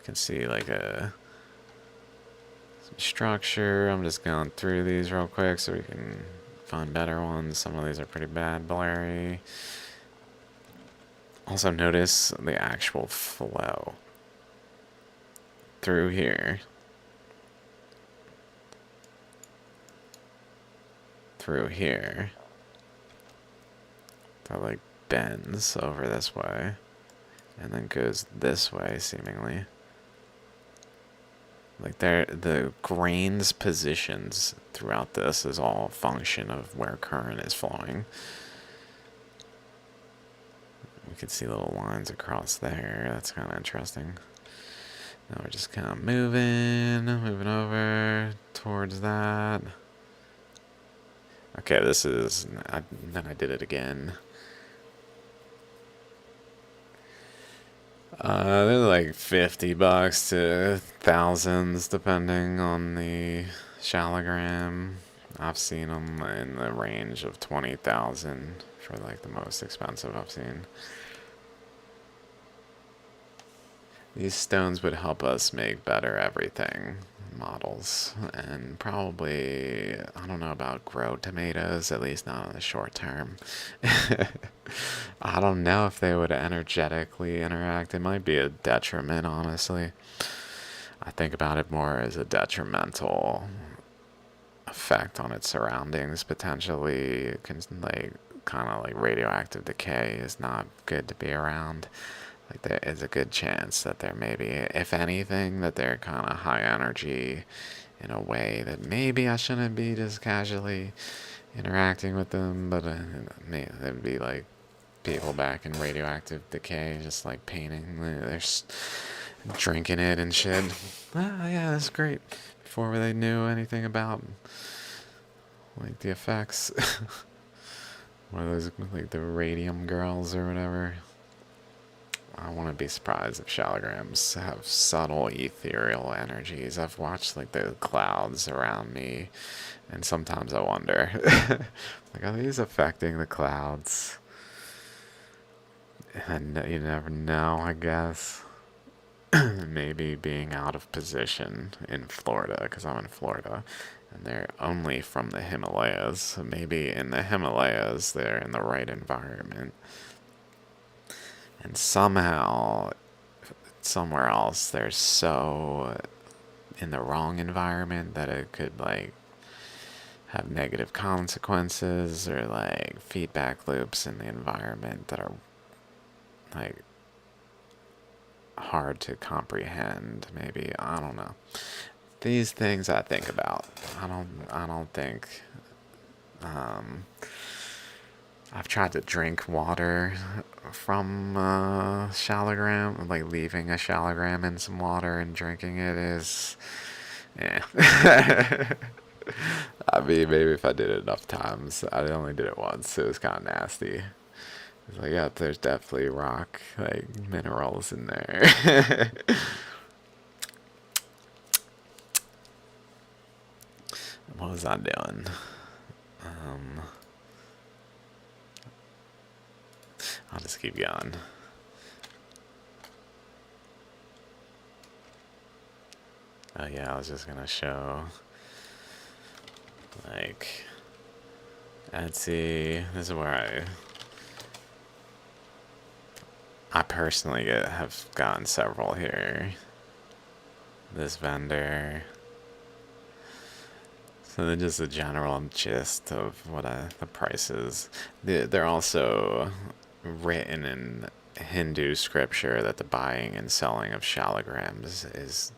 can see like some structure. I'm just going through these real quick so we can find better ones. Some of these are pretty bad, blurry. Also notice the actual flow through here, that like bends over this way and then goes this way seemingly. Like the grains positions throughout this is all function of where current is flowing. We can see little lines across there. That's kind of interesting. Now we're just kind of moving over towards that. Okay, this is, then I did it again. They're like $50 to thousands, depending on the Shaligram. I've seen them in the range of 20,000 for like the most expensive I've seen. These stones would help us make better everything models, and probably, I don't know about grow tomatoes, at least not in the short term. I don't know if they would energetically interact. It might be a detriment, honestly. I think about it more as a detrimental effect on its surroundings, potentially. It can, like, kind of like radioactive decay is not good to be around. Like, there is a good chance that there may be, if anything, that they're kind of high energy in a way that maybe I shouldn't be just casually interacting with them, but they'd be like people back in radioactive decay, just like painting. They're drinking it and shit. Ah, yeah, that's great. Before they knew anything about like the effects. One of those like the radium girls or whatever. I wouldn't be surprised if Shaligrams have subtle ethereal energies. I've watched like the clouds around me, and sometimes I wonder, like, are these affecting the clouds? And you never know, I guess. Maybe being out of position in Florida, because I'm in Florida, and they're only from the Himalayas. So maybe in the Himalayas, they're in the right environment. And somehow, somewhere else, they're so in the wrong environment that it could, like, have negative consequences or, like, feedback loops in the environment that are, like, hard to comprehend. Maybe, I don't know. These things I think about. I don't think I've tried to drink water from Shaligram, like leaving a Shaligram in some water and drinking it is, yeah. I mean, maybe if I did it enough times. I only did it once. It was kind of nasty. It's like, yeah, there's definitely rock, like, minerals in there. What was I doing? I'll just keep going. Oh yeah, I was just gonna show, like, Etsy. This is where I personally have gotten several here. This vendor. So then just a general gist of what the prices. They're also written in Hindu scripture that the buying and selling of shaligrams is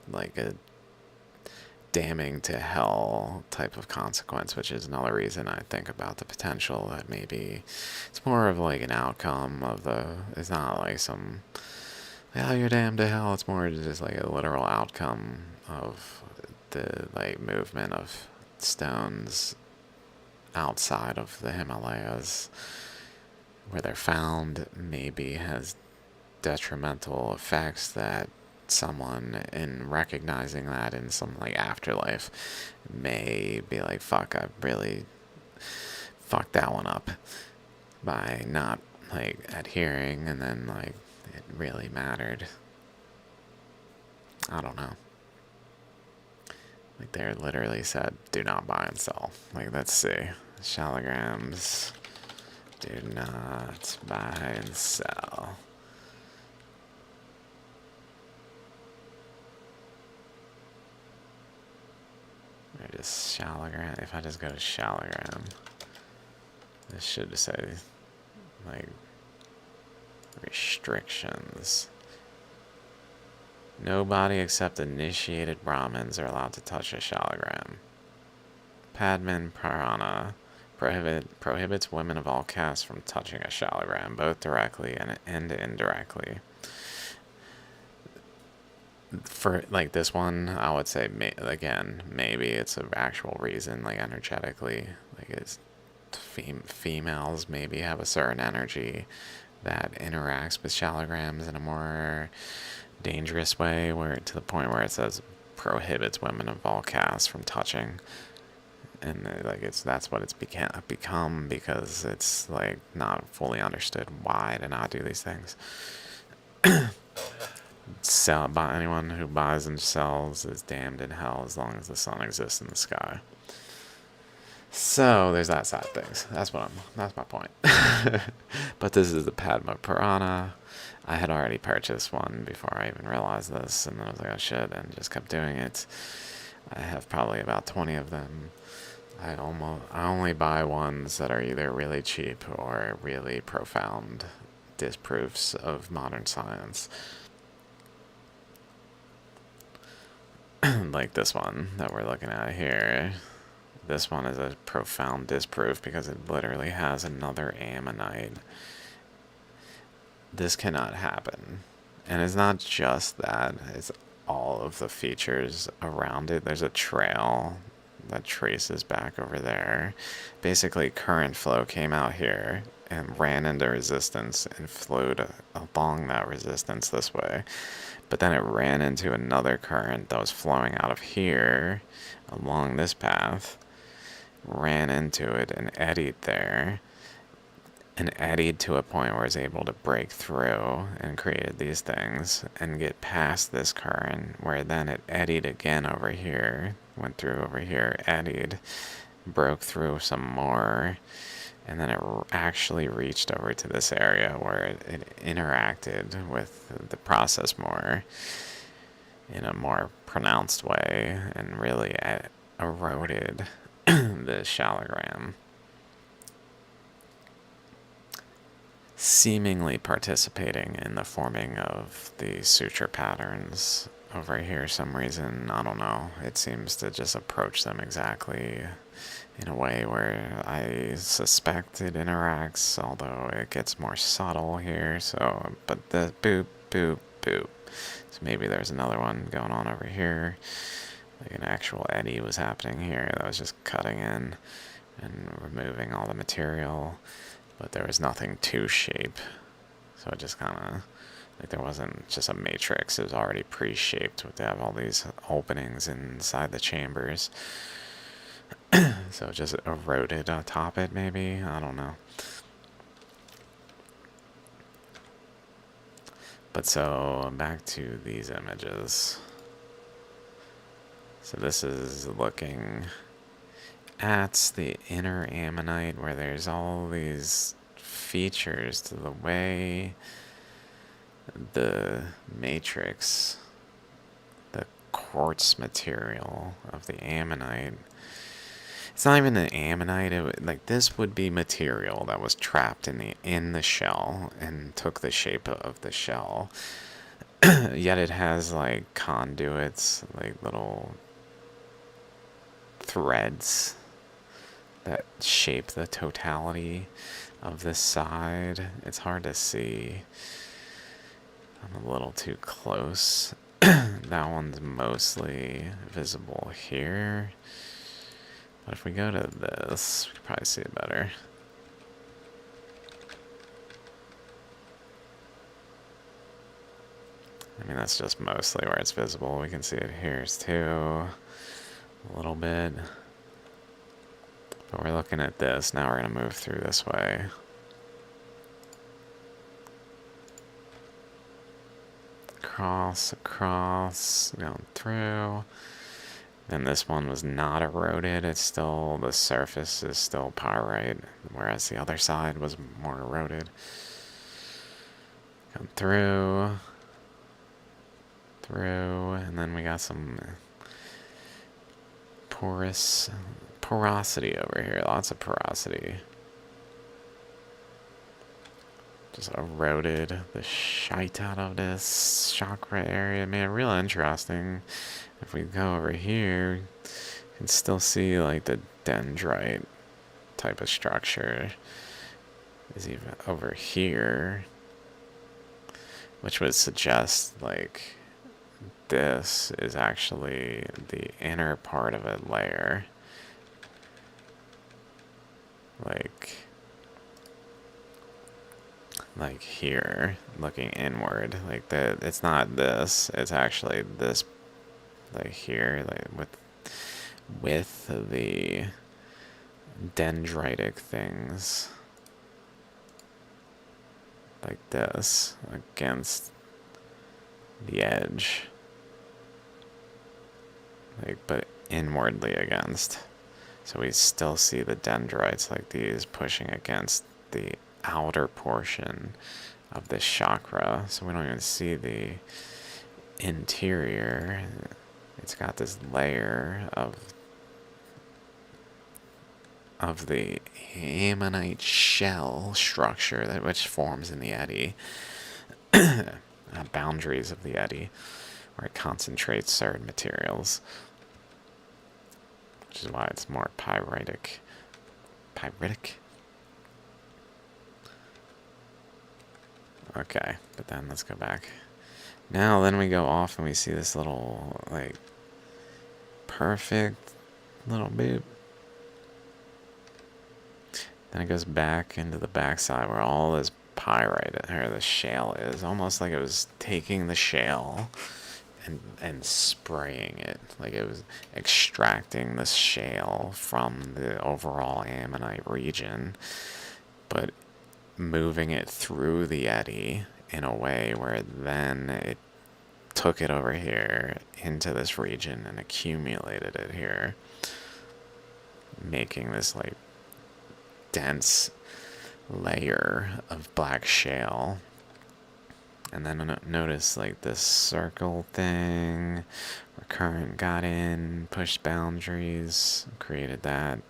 like a damning to hell type of consequence, which is another reason I think about the potential that maybe it's more of like an outcome of it's not like some, oh, you're damned to hell. It's more just like a literal outcome of the like movement of stones outside of the Himalayas where they're found maybe has detrimental effects that someone in recognizing that in some like afterlife may be like, fuck, I really fucked that one up by not like adhering, and then like it really mattered. I don't know. Like they literally said, do not buy and sell. Like, let's see. Shaligrams, do not buy and sell. Or just Shaligram. If I just go to Shaligram, this should say like restrictions. Nobody except initiated Brahmins are allowed to touch a Shaligram. Padman Purana prohibits women of all castes from touching a Shaligram, both directly and indirectly. for like this one, I would say again maybe it's an actual reason, like energetically, like it's females maybe have a certain energy that interacts with shaligrams in a more dangerous way, where to the point where it says prohibits women of all castes from touching, and like that's what it's become because it's like not fully understood why to not do these things. By anyone who buys and sells is damned in hell as long as the sun exists in the sky. So there's that side of things. That's my point. But this is the Padma Purana. I had already purchased one before I even realized this, and then I was like, oh shit, and just kept doing it. I have probably about 20 of them. I only buy ones that are either really cheap or really profound disproofs of modern science. Like this one that we're looking at here. This one is a profound disproof because it literally has another ammonite. This cannot happen. And it's not just that, it's all of the features around it. There's a trail that traces back over there. Basically, current flow came out here and ran into resistance and flowed along that resistance this way. But then it ran into another current that was flowing out of here along this path, ran into it and eddied there, and eddied to a point where it's able to break through and created these things and get past this current, where then it eddied again over here, went through over here, eddied, broke through some more, and then it actually reached over to this area where it interacted with the process more in a more pronounced way and really eroded the shaligram, seemingly participating in the forming of the suture patterns over here. Some reason, I don't know, it seems to just approach them exactly in a way where I suspect it interacts, although it gets more subtle here. So, but the boop, boop, boop. So maybe there's another one going on over here. Like an actual eddy was happening here that was just cutting in and removing all the material, but there was nothing to shape. So it just kind of, like there wasn't just a matrix, it was already pre-shaped to have all these openings inside the chambers. So it just eroded atop it, maybe? I don't know. But so, back to these images. So this is looking at the inner ammonite, where there's all these features to the way the matrix, the quartz material of the ammonite. It's not even an ammonite. Like this would be material that was trapped in the shell and took the shape of the shell. Yet it has like conduits, like little threads that shape the totality of this side. It's hard to see. I'm a little too close. That one's mostly visible here. But if we go to this, we can probably see it better. I mean, that's just mostly where it's visible. We can see it here too, a little bit. But we're looking at this. Now we're going to move through this way. Across, going through. Then this one was not eroded. It's still, the surface is still pyrite, whereas the other side was more eroded. Come through, and then we got some porosity over here. Lots of porosity. Just eroded the shite out of this chakra area. Man, real interesting. If we go over here, you can still see like the dendrite type of structure is even over here, which would suggest like this is actually the inner part of a layer. Like here, looking inward, like that. It's not this. It's actually this, like here, like with the dendritic things, like this, against the edge, like but inwardly against. So we still see the dendrites like these pushing against the outer portion of this chakra, so we don't even see the interior. It's got this layer of the ammonite shell structure that which forms in the eddy, boundaries of the eddy, where it concentrates certain materials, which is why it's more pyritic. Okay, but then let's go back. Now, then we go off and we see this little, like, perfect little bit. Then it goes back into the backside where all this pyrite, or the shale is. Almost like it was taking the shale and spraying it. Like it was extracting the shale from the overall ammonite region, but moving it through the eddy in a way where then it took it over here into this region and accumulated it here, making this like dense layer of black shale. And then notice like this circle thing where current got in, pushed boundaries, created that.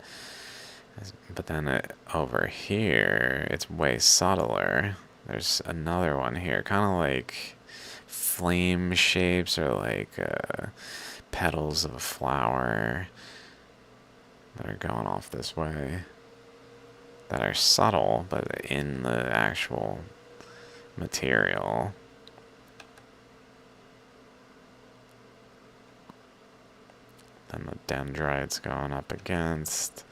But then over here, it's way subtler. There's another one here, kind of like flame shapes or like petals of a flower that are going off this way. That are subtle, but in the actual material. Then the dendrites going up against.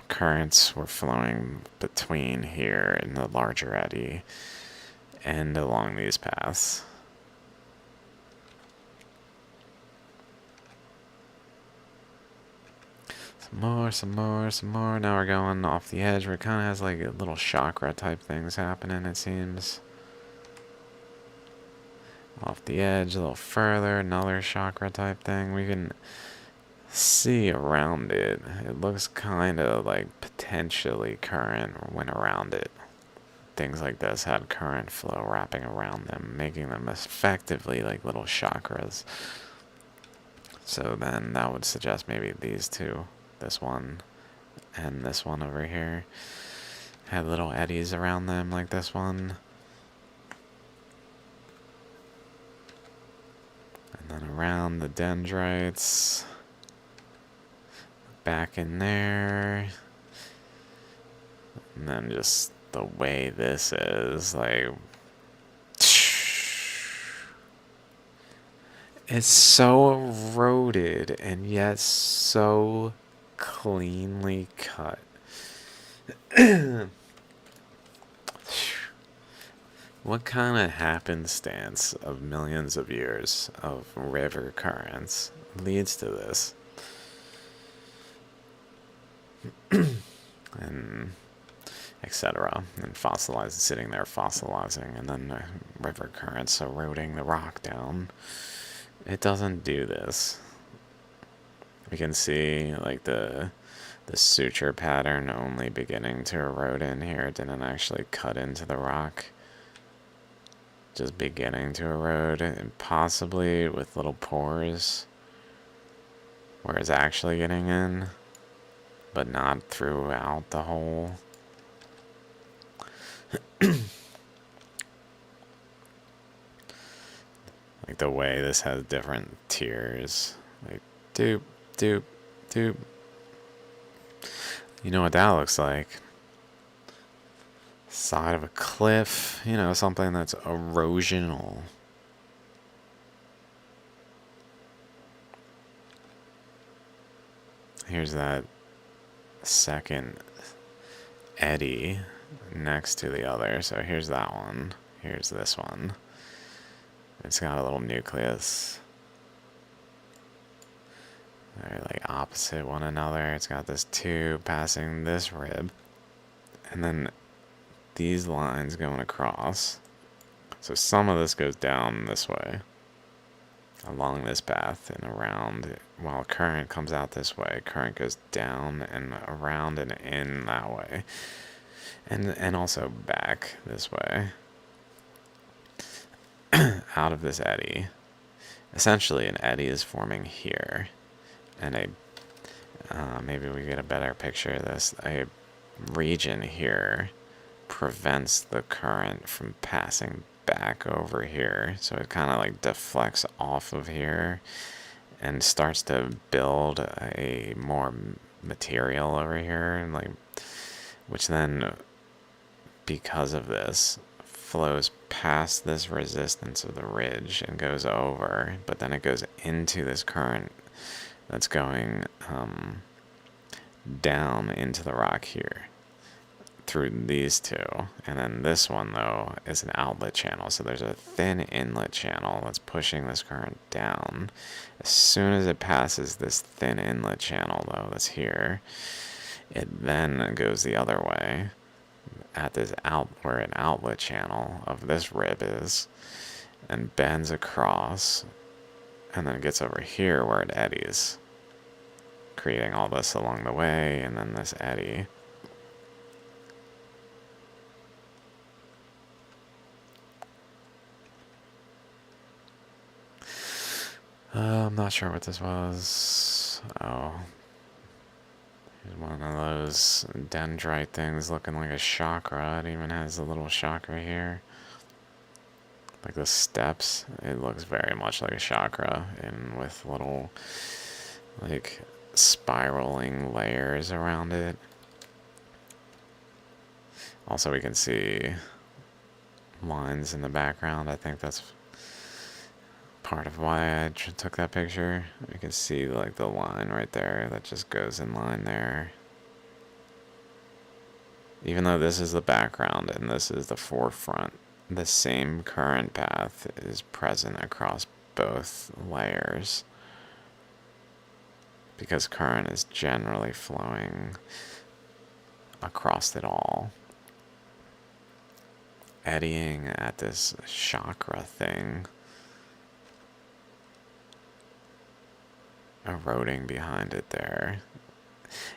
Currents were flowing between here in the larger eddy and along these paths. Some more. Now we're going off the edge where it kind of has like little chakra type things happening, it seems. Off the edge a little further, another chakra type thing. We can see around it. It looks kind of like potentially current went around it. Things like this had current flow wrapping around them, making them effectively like little chakras. So then that would suggest maybe these two, this one and this one over here, had little eddies around them like this one. And then around the dendrites, back in there. And then just the way this is, like, it's so eroded and yet so cleanly cut. What kind of happenstance of millions of years of river currents leads to this? And etc. And fossilizing, sitting there fossilizing, and then the river currents eroding the rock down. It doesn't do this. We can see like the suture pattern only beginning to erode in here. It didn't actually cut into the rock. Just beginning to erode, and possibly with little pores where it's actually getting in, but not throughout the hole. Like the way this has different tiers, like doop, doop, doop. You know what that looks like? Side of a cliff, you know, something that's erosional. Here's that second eddy next to the other. So here's that one. Here's this one. It's got a little nucleus. They're like opposite one another. It's got this tube passing this rib. And then these lines going across. So some of this goes down this way, along this path and around. While current comes out this way, current goes down and around and in that way. And also back this way. Out of this eddy. Essentially an eddy is forming here. And maybe we get a better picture of this. A region here prevents the current from passing back over here, so it kind of like deflects off of here and starts to build a more material over here, and like, which then, because of this, flows past this resistance of the ridge and goes over, but then it goes into this current that's going down into the rock here through these two. And then this one, though, is an outlet channel. So there's a thin inlet channel that's pushing this current down. As soon as it passes this thin inlet channel, though, that's here, it then goes the other way at this where an outlet channel of this rib is, and bends across, and then it gets over here where it eddies, creating all this along the way, and then this eddy. I'm not sure what this was. Oh. Here's one of those dendrite things looking like a chakra. It even has a little chakra here. Like the steps. It looks very much like a chakra, and with little, like, spiraling layers around it. Also, we can see lines in the background. I think that's part of why I took that picture. You can see like the line right there that just goes in line there. Even though this is the background and this is the forefront, the same current path is present across both layers, because current is generally flowing across it all, eddying at this chakra thing, eroding behind it there.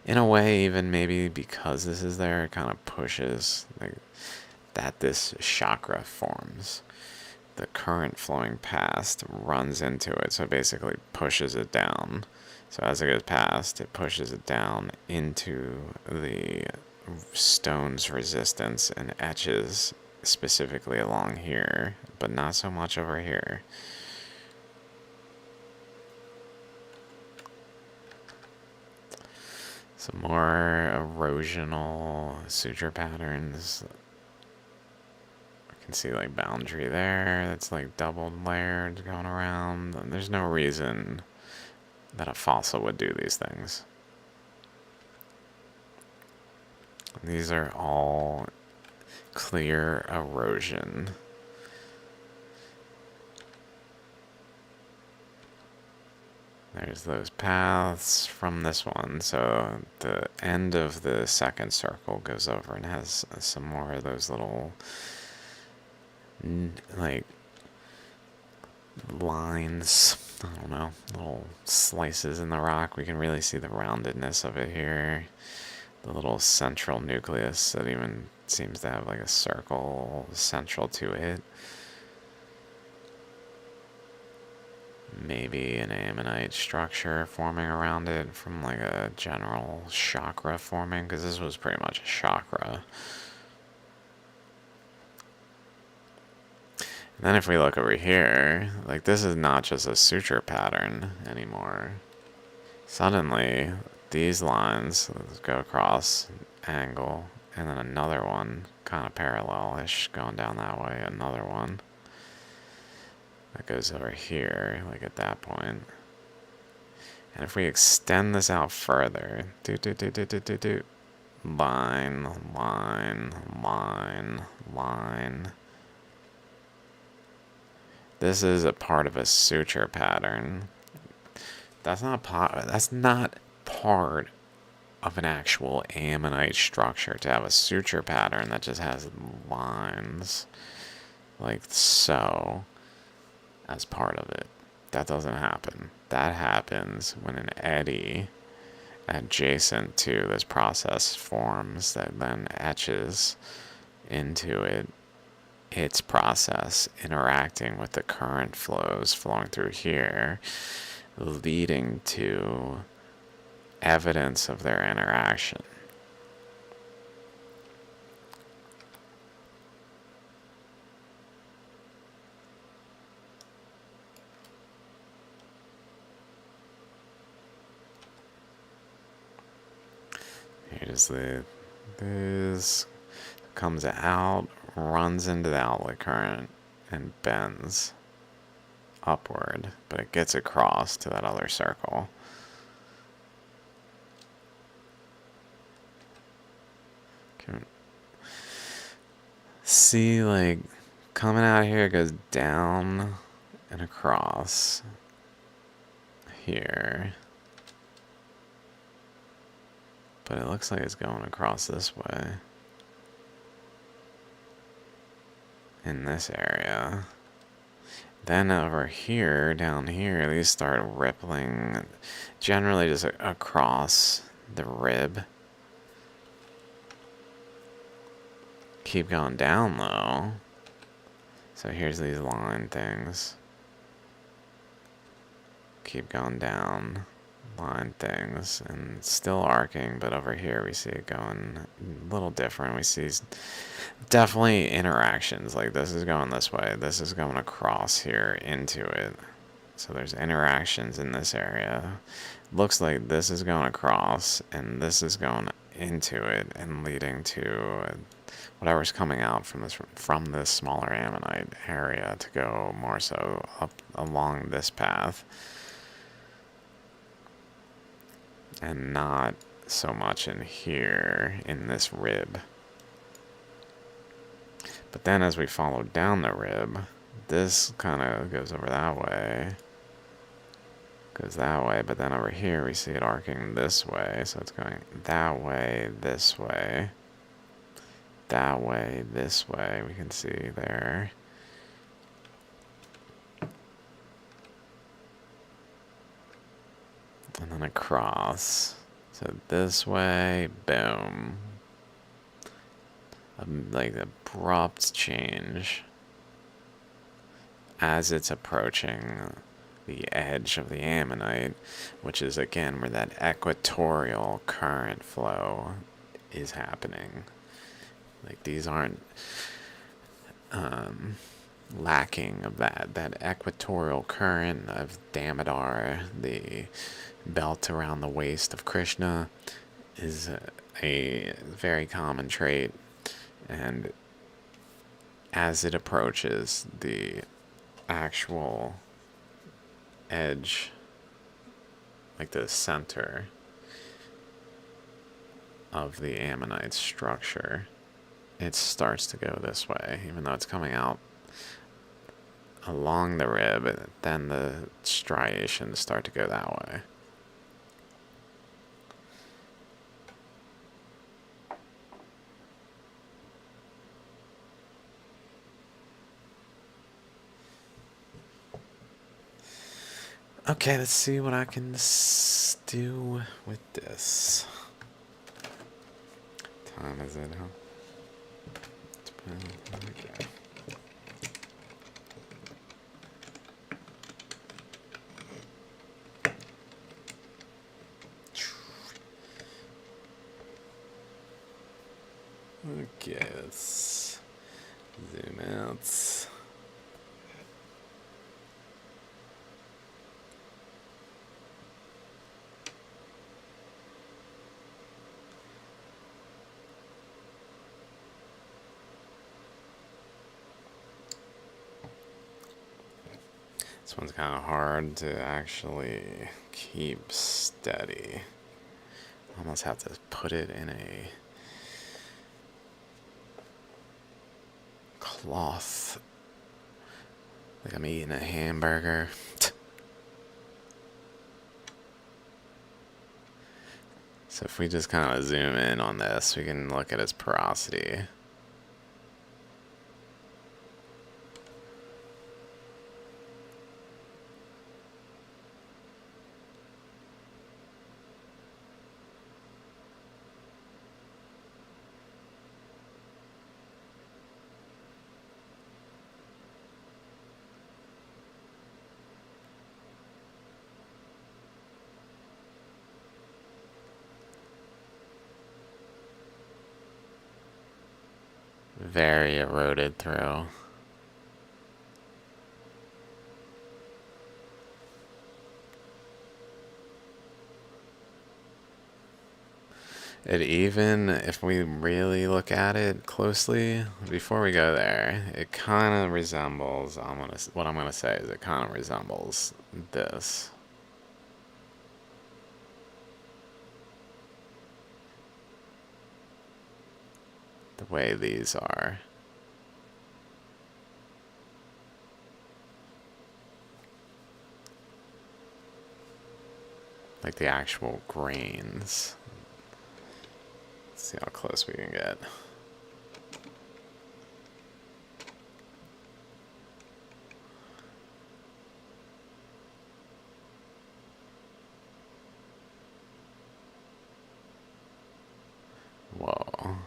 In a way, even maybe because this is there, it kind of pushes like that this chakra forms. The current flowing past runs into it, so it basically pushes it down. So as it goes past, it pushes it down into the stone's resistance and etches specifically along here, but not so much over here. Some more erosional suture patterns. I can see like boundary there that's like doubled layered going around. There's no reason that a fossil would do these things. These are all clear erosion. There's those paths from this one. So the end of the second circle goes over and has some more of those little, like, lines. I don't know, little slices in the rock. We can really see the roundedness of it here. The little central nucleus that even seems to have like a circle central to it. Maybe an ammonite structure forming around it from like a general chakra forming, because this was pretty much a chakra. And then if we look over here, like this is not just a suture pattern anymore. Suddenly, these lines go across, angle, and then another one, kind of parallel-ish, going down that way, another one. That goes over here, like at that point. And if we extend this out further, line, line, line, line. This is a part of a suture pattern. That's not part of an actual ammonite structure to have a suture pattern that just has lines like so as part of it. That doesn't happen. That happens when an eddy adjacent to this process forms that then etches into its process, interacting with the current flows flowing through here, leading to evidence of their interaction. Here's this comes out, runs into the outlet current, and bends upward, but it gets across to that other circle. See, like, coming out here, it goes down and across here. But it looks like it's going across this way. In this area. Then over here, down here, these start rippling, generally just across the rib. Keep going down though. So here's these line things. Keep going down, line things, and still arcing, but over here we see it going a little different. We see definitely interactions, like this is going this way, this is going across here into it. So there's interactions in this area. Looks like this is going across, and this is going into it, and leading to whatever's coming out from this smaller ammonite area to go more so up along this path, and not so much in here in this rib. But then as we follow down the rib, this kind of goes over that way. Goes that way, but then over here we see it arcing this way, so it's going that way, this way, that way, this way, we can see there. And then across. So this way, boom. Like abrupt change as it's approaching the edge of the ammonite, which is again where that equatorial current flow is happening. Like these aren't lacking of that equatorial current of Damodar, the belt around the waist of Krishna, is a very common trait. And as it approaches the actual edge, like the center of the ammonite structure, it starts to go this way, even though it's coming out along the rib, then the striations start to go that way. Okay, let's see what I can do with this. Time is it, huh? Okay. Okay, let's zoom out. This one's kind of hard to actually keep steady. Almost have to put it in a cloth, like I'm eating a hamburger. So if we just kind of zoom in on this, we can look at its porosity. Very eroded through. It even, if we really look at it closely, before we go there, it kind of resembles, what I'm gonna say is it kind of resembles this. The way these are. Like the actual grains. Let's see how close we can get. Whoa.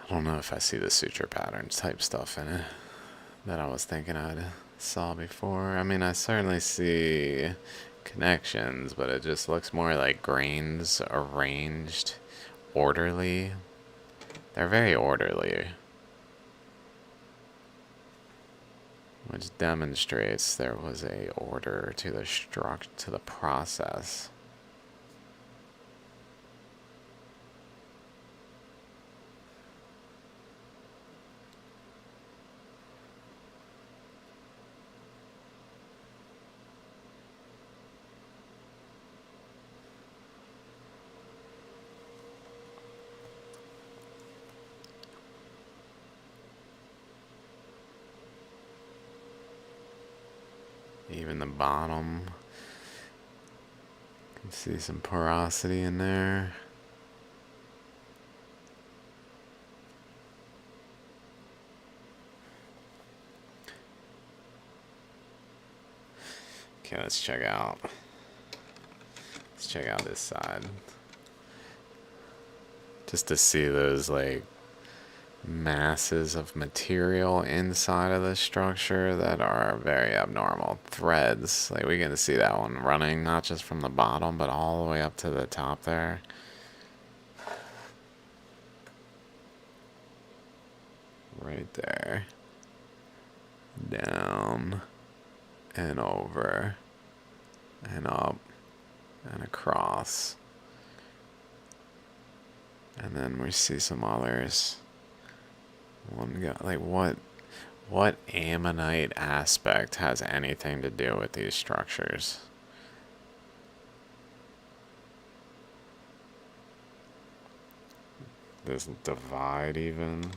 I don't know if I see the suture patterns type stuff in it that I was thinking I saw before. I mean, I certainly see connections, but it just looks more like grains arranged orderly. They're very orderly, which demonstrates there was a order to the to the process. Even the bottom, you can see some porosity in there. Okay, let's check out this side. Just to see those like masses of material inside of the structure that are very abnormal. Threads, like we can see that one running not just from the bottom but all the way up to the top there. Right there. Down and over and up and across. And then we see some others. One guy, like what ammonite aspect has anything to do with these structures? This divide even.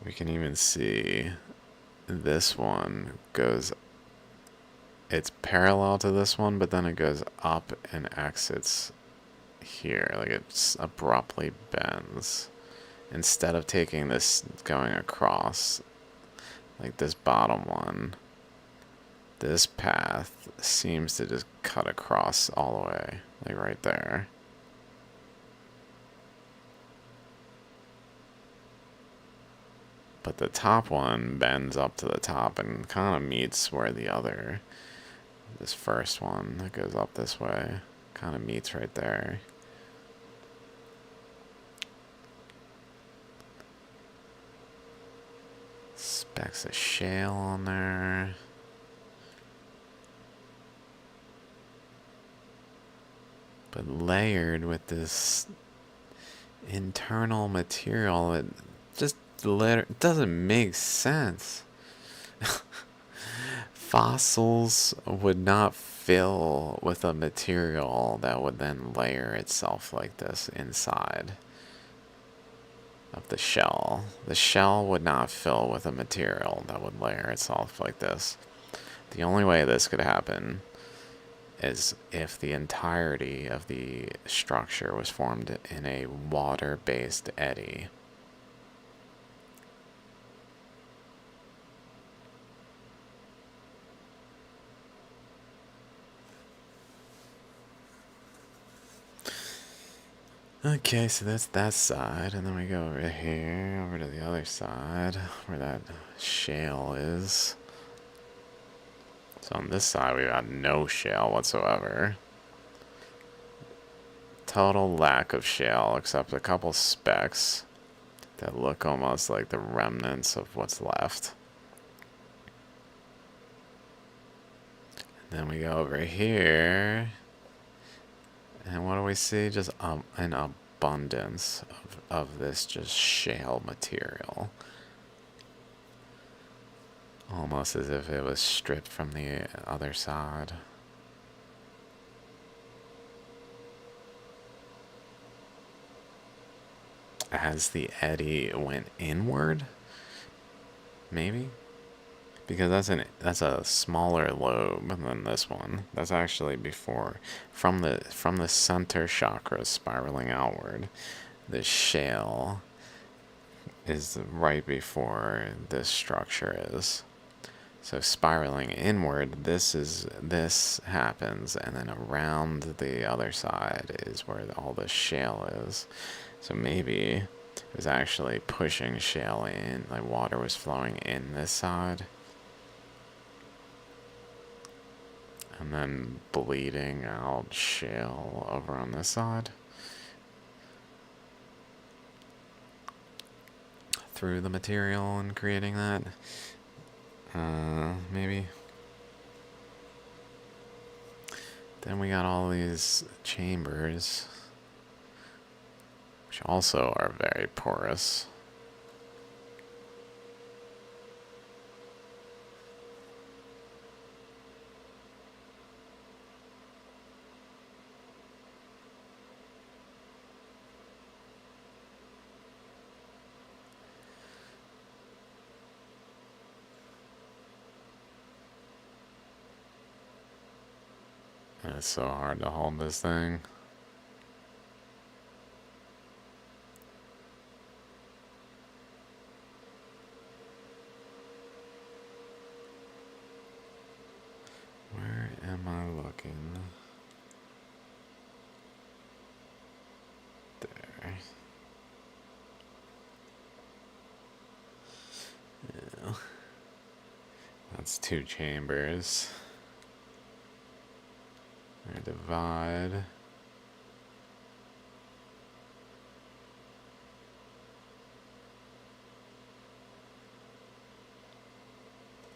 We can even see this one goes, it's parallel to this one, but then it goes up and exits here. Like it abruptly bends. Instead of taking this going across, like this bottom one this path seems to just cut across all the way, like right there. But the top one bends up to the top and kind of meets where this first one that goes up this way, kind of meets right there. Specks of shale on there. But layered with this internal material, it just doesn't make sense. Fossils would not fill with a material that would then layer itself like this inside of the shell. The shell would not fill with a material that would layer itself like this. The only way this could happen is if the entirety of the structure was formed in a water-based eddy. Okay, so that's that side, and then we go over here, over to the other side, where that shale is. So on this side, we got no shale whatsoever. Total lack of shale, except a couple specks that look almost like the remnants of what's left. And then we go over here. And what do we see? Just an abundance of this just shale material. Almost as if it was stripped from the other side. As the eddy went inward? Maybe? Because that's a smaller lobe than this one. That's actually before from the center chakra spiraling outward. The shale is right before this structure is. So spiraling inward, this happens, and then around the other side is where all the shale is. So maybe it was actually pushing shale in, like water was flowing in this side. And then bleeding out shale over on this side. Through the material and creating that. Maybe. Then we got all these chambers, which also are very porous. And it's so hard to hold this thing. Where am I looking? There. Yeah. That's two chambers. They divide.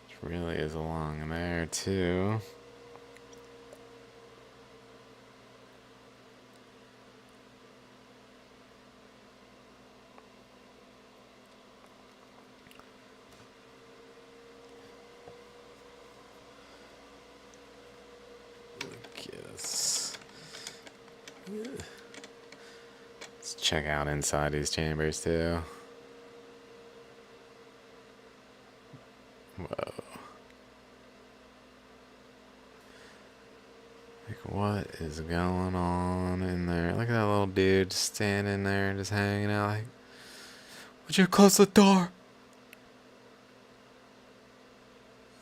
Which really is along there too. Let's check out inside these chambers too. Whoa. Like, what is going on in there? Look at that little dude standing there just hanging out like, would you close the door?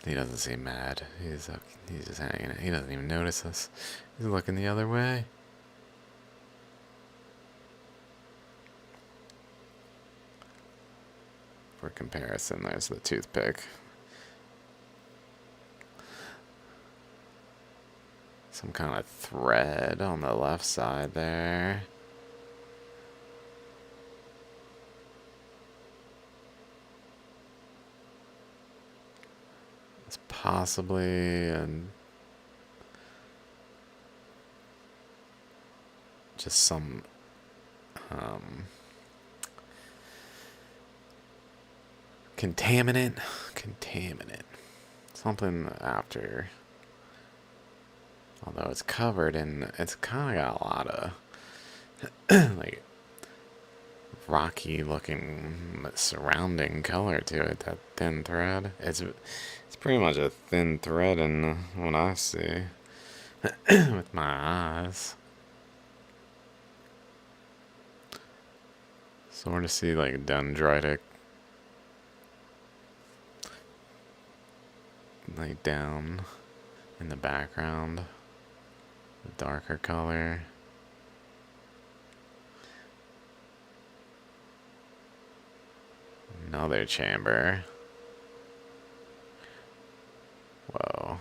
He doesn't seem mad. He's just hanging out. He doesn't even notice us. He's looking the other way. For comparison, there's the toothpick. Some kind of thread on the left side there. It's possibly just some contaminant, something after. Although it's covered in, it's kind of got a lot of like rocky looking surrounding color to it. That thin thread. It's pretty much a thin thread in what I see with my eyes. Sort of see like dendritic, like down in the background, the darker color. Another chamber. Whoa.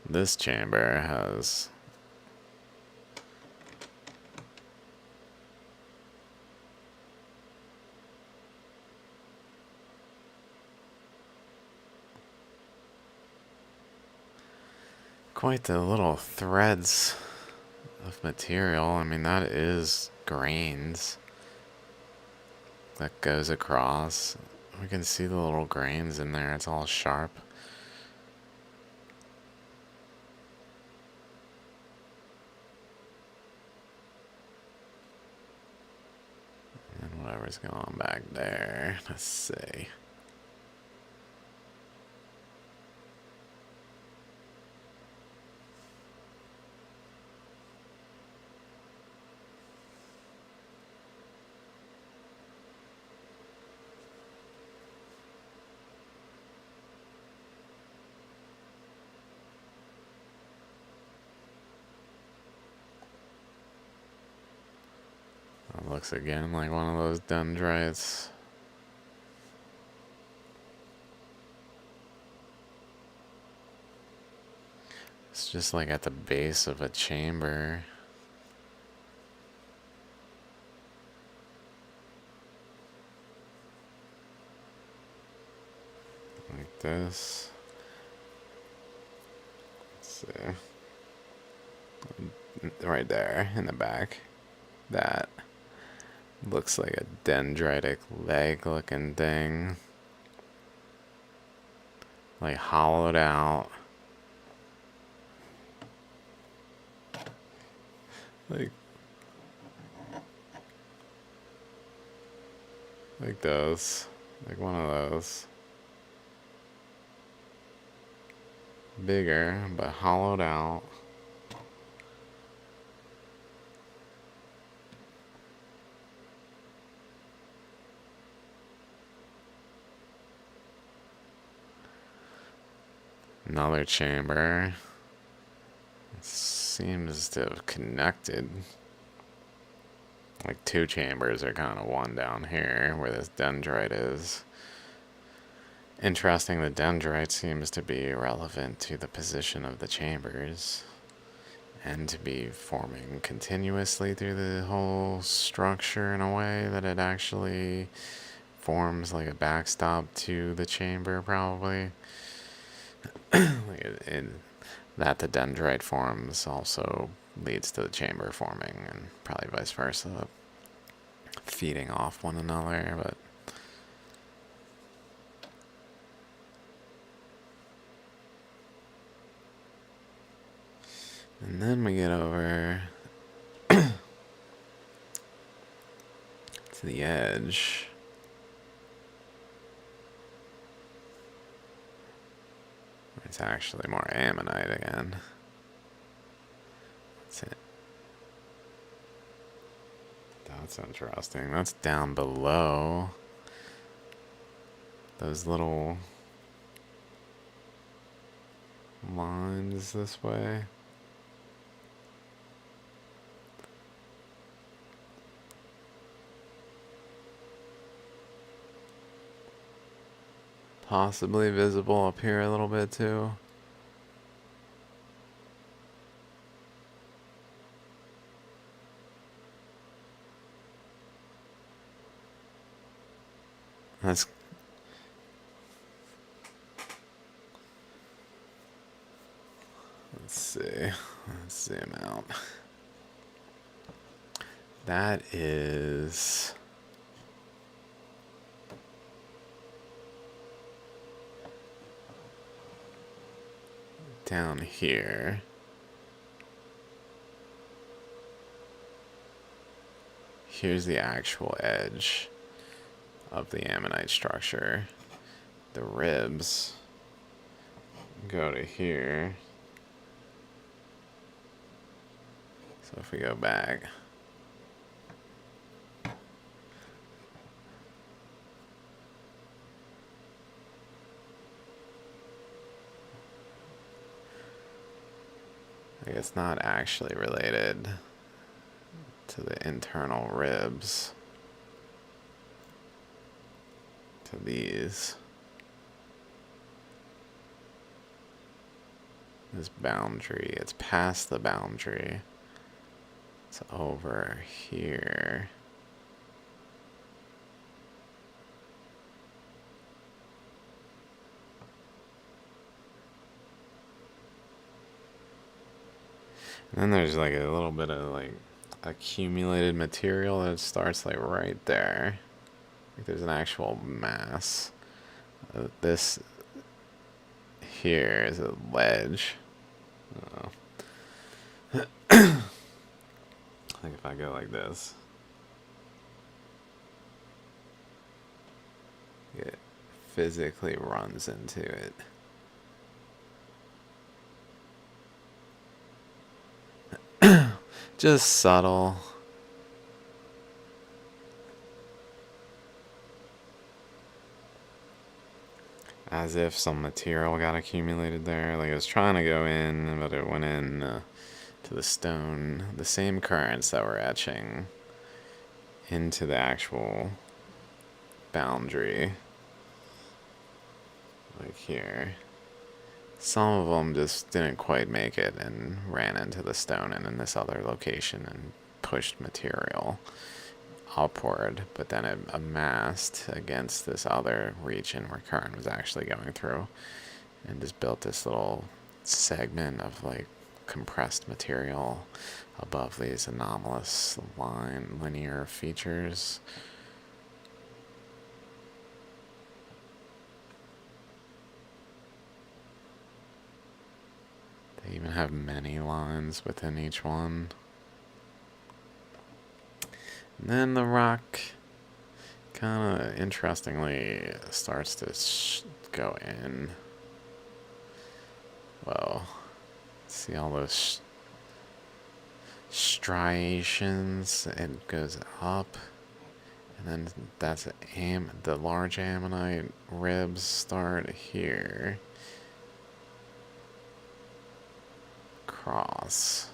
This chamber has quite the little threads of material. I mean, that is grains that goes across. We can see the little grains in there. It's all sharp. And whatever's going on back there. Let's see. It looks again like one of those dendrites. It's just like at the base of a chamber. Like this. Let's see. Right there in the back. That looks like a dendritic leg looking thing. Like hollowed out. Like those. Like one of those. Bigger, but hollowed out. Another chamber. It seems to have connected. Like two chambers are kind of one down here where this dendrite is. Interesting, the dendrite seems to be relevant to the position of the chambers and to be forming continuously through the whole structure in a way that it actually forms like a backstop to the chamber, probably. That the dendrite forms also leads to the chamber forming, and probably vice versa, feeding off one another. But and then we get over to the edge. It's actually more ammonite again. That's it. That's interesting. That's down below. Those little lines this way. Possibly visible up here a little bit too. Let's see. Let's zoom out. That is down here. Here's the actual edge of the ammonite structure. The ribs go to here. So if we go back, like it's not actually related to the internal ribs, to these. This boundary, it's past the boundary. It's over here. And then there's like a little bit of like accumulated material that starts like right there. Like there's an actual mass. This here is a ledge. I think if I go like this, it physically runs into it. Just subtle. As if some material got accumulated there. Like it was trying to go in, but it went in to the stone. The same currents that were etching into the actual boundary. Like here. Some of them just didn't quite make it and ran into the stone and in this other location and pushed material upward, but then it amassed against this other region where current was actually going through and just built this little segment of like compressed material above these anomalous linear features. They even have many lines within each one. And then the rock kind of interestingly starts to go in. Well, see all those striations? It goes up, and then that's the large ammonite ribs start here. Cross.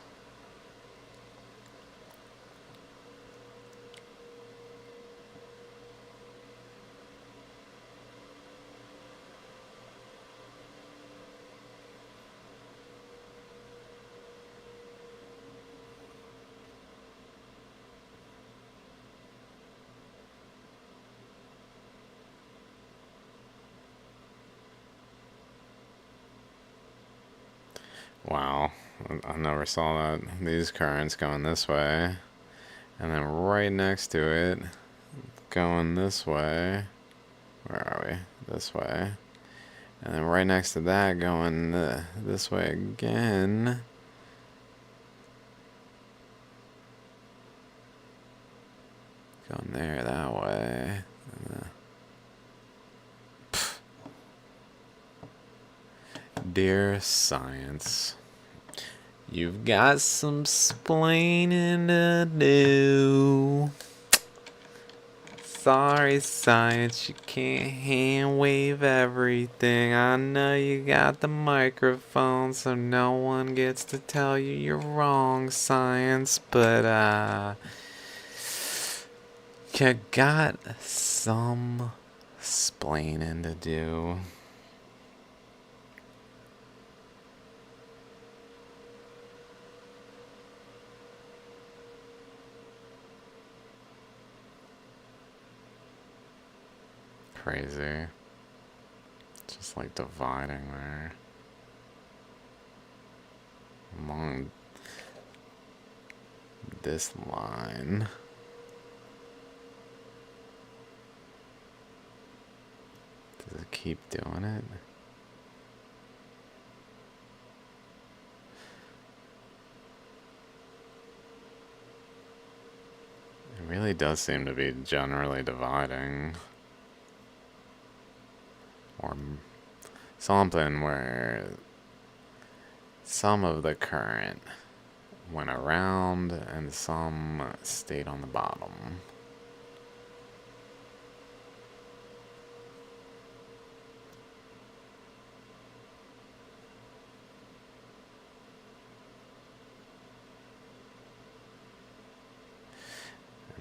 Wow, I never saw that. These currents going this way, and then right next to it, going this way. Where are we? This way. And then right next to that, going this way again. Going there that way. Dear science, You've got some splaining to do. Sorry, science, you can't hand wave everything. I know you got the microphone, so no one gets to tell you you're wrong, science. But, you got some splaining to do. Crazy. Just like dividing there. Along this line. Does it keep doing it? It really does seem to be generally dividing. Or something where some of the current went around and some stayed on the bottom.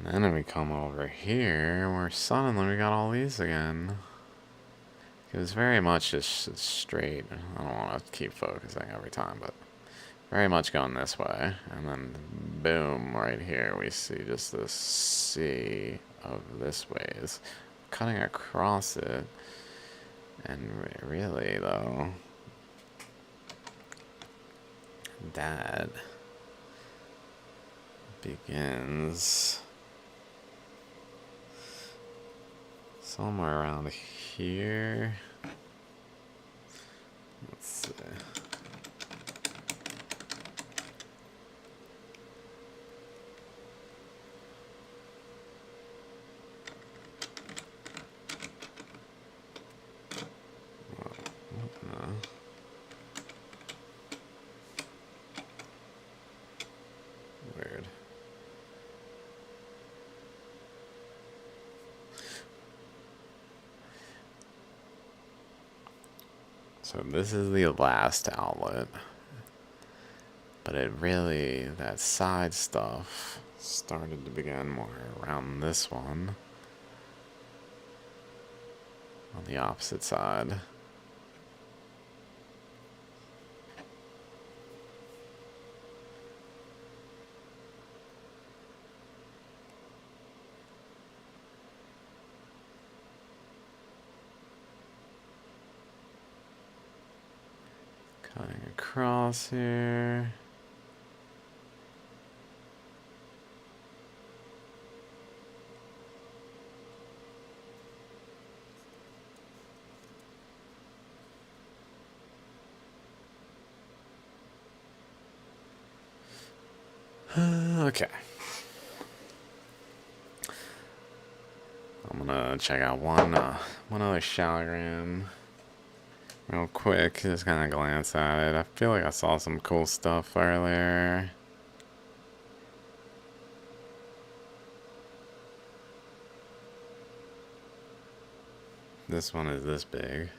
And then we come over here where suddenly we got all these again. It was very much just straight. I don't want to keep focusing every time, but very much going this way. And then boom, right here we see just this sea of this ways cutting across it. And really though, that begins somewhere around here. Let's see. No. Weird. So this is the last outlet, but it really, that side stuff started to begin more around this one on the opposite side. Cutting across here. Okay. I'm gonna check out one other Shaligram real quick. Just kind of glance at it. I feel like I saw some cool stuff earlier. This one is this big.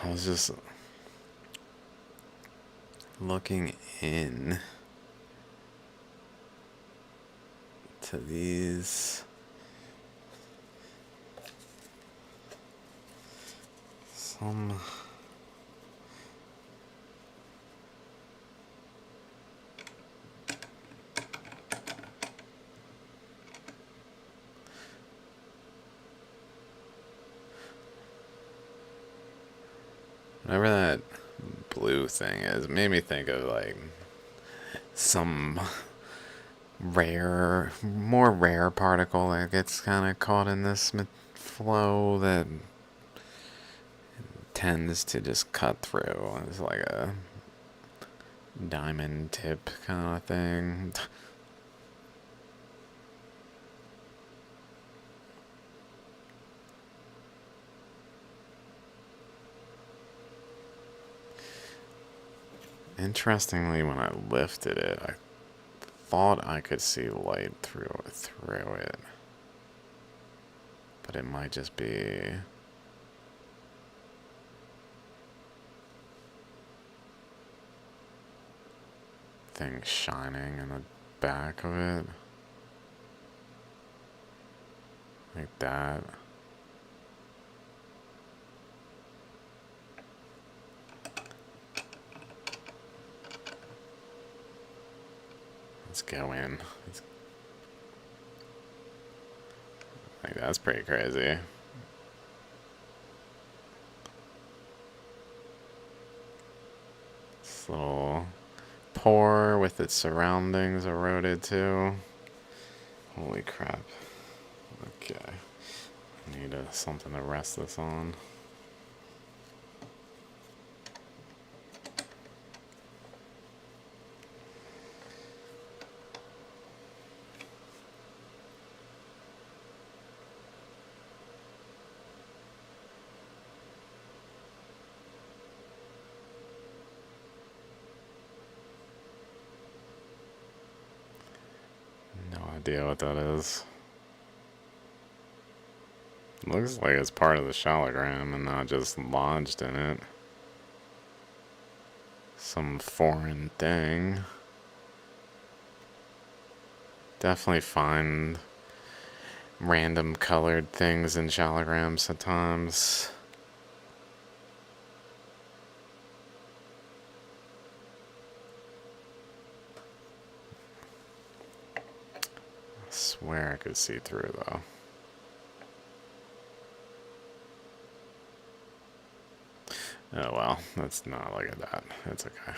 I was just looking in to these some whatever that blue thing is, made me think of like some more rare particle that gets kind of caught in this flow that tends to just cut through. It's like a diamond tip kind of thing. Interestingly, when I lifted it, I thought I could see light through it, but it might just be things shining in the back of it, like that. Let's go in. Like, that's pretty crazy. This little pour with its surroundings eroded too. Holy crap. Okay. I need something to rest this on. No idea what that is. Looks like it's part of the Shaligram and not just lodged in it. Some foreign thing. Definitely find random colored things in Shaligrams at times. I swear I could see through though. Oh well, let's not look at that. It's okay.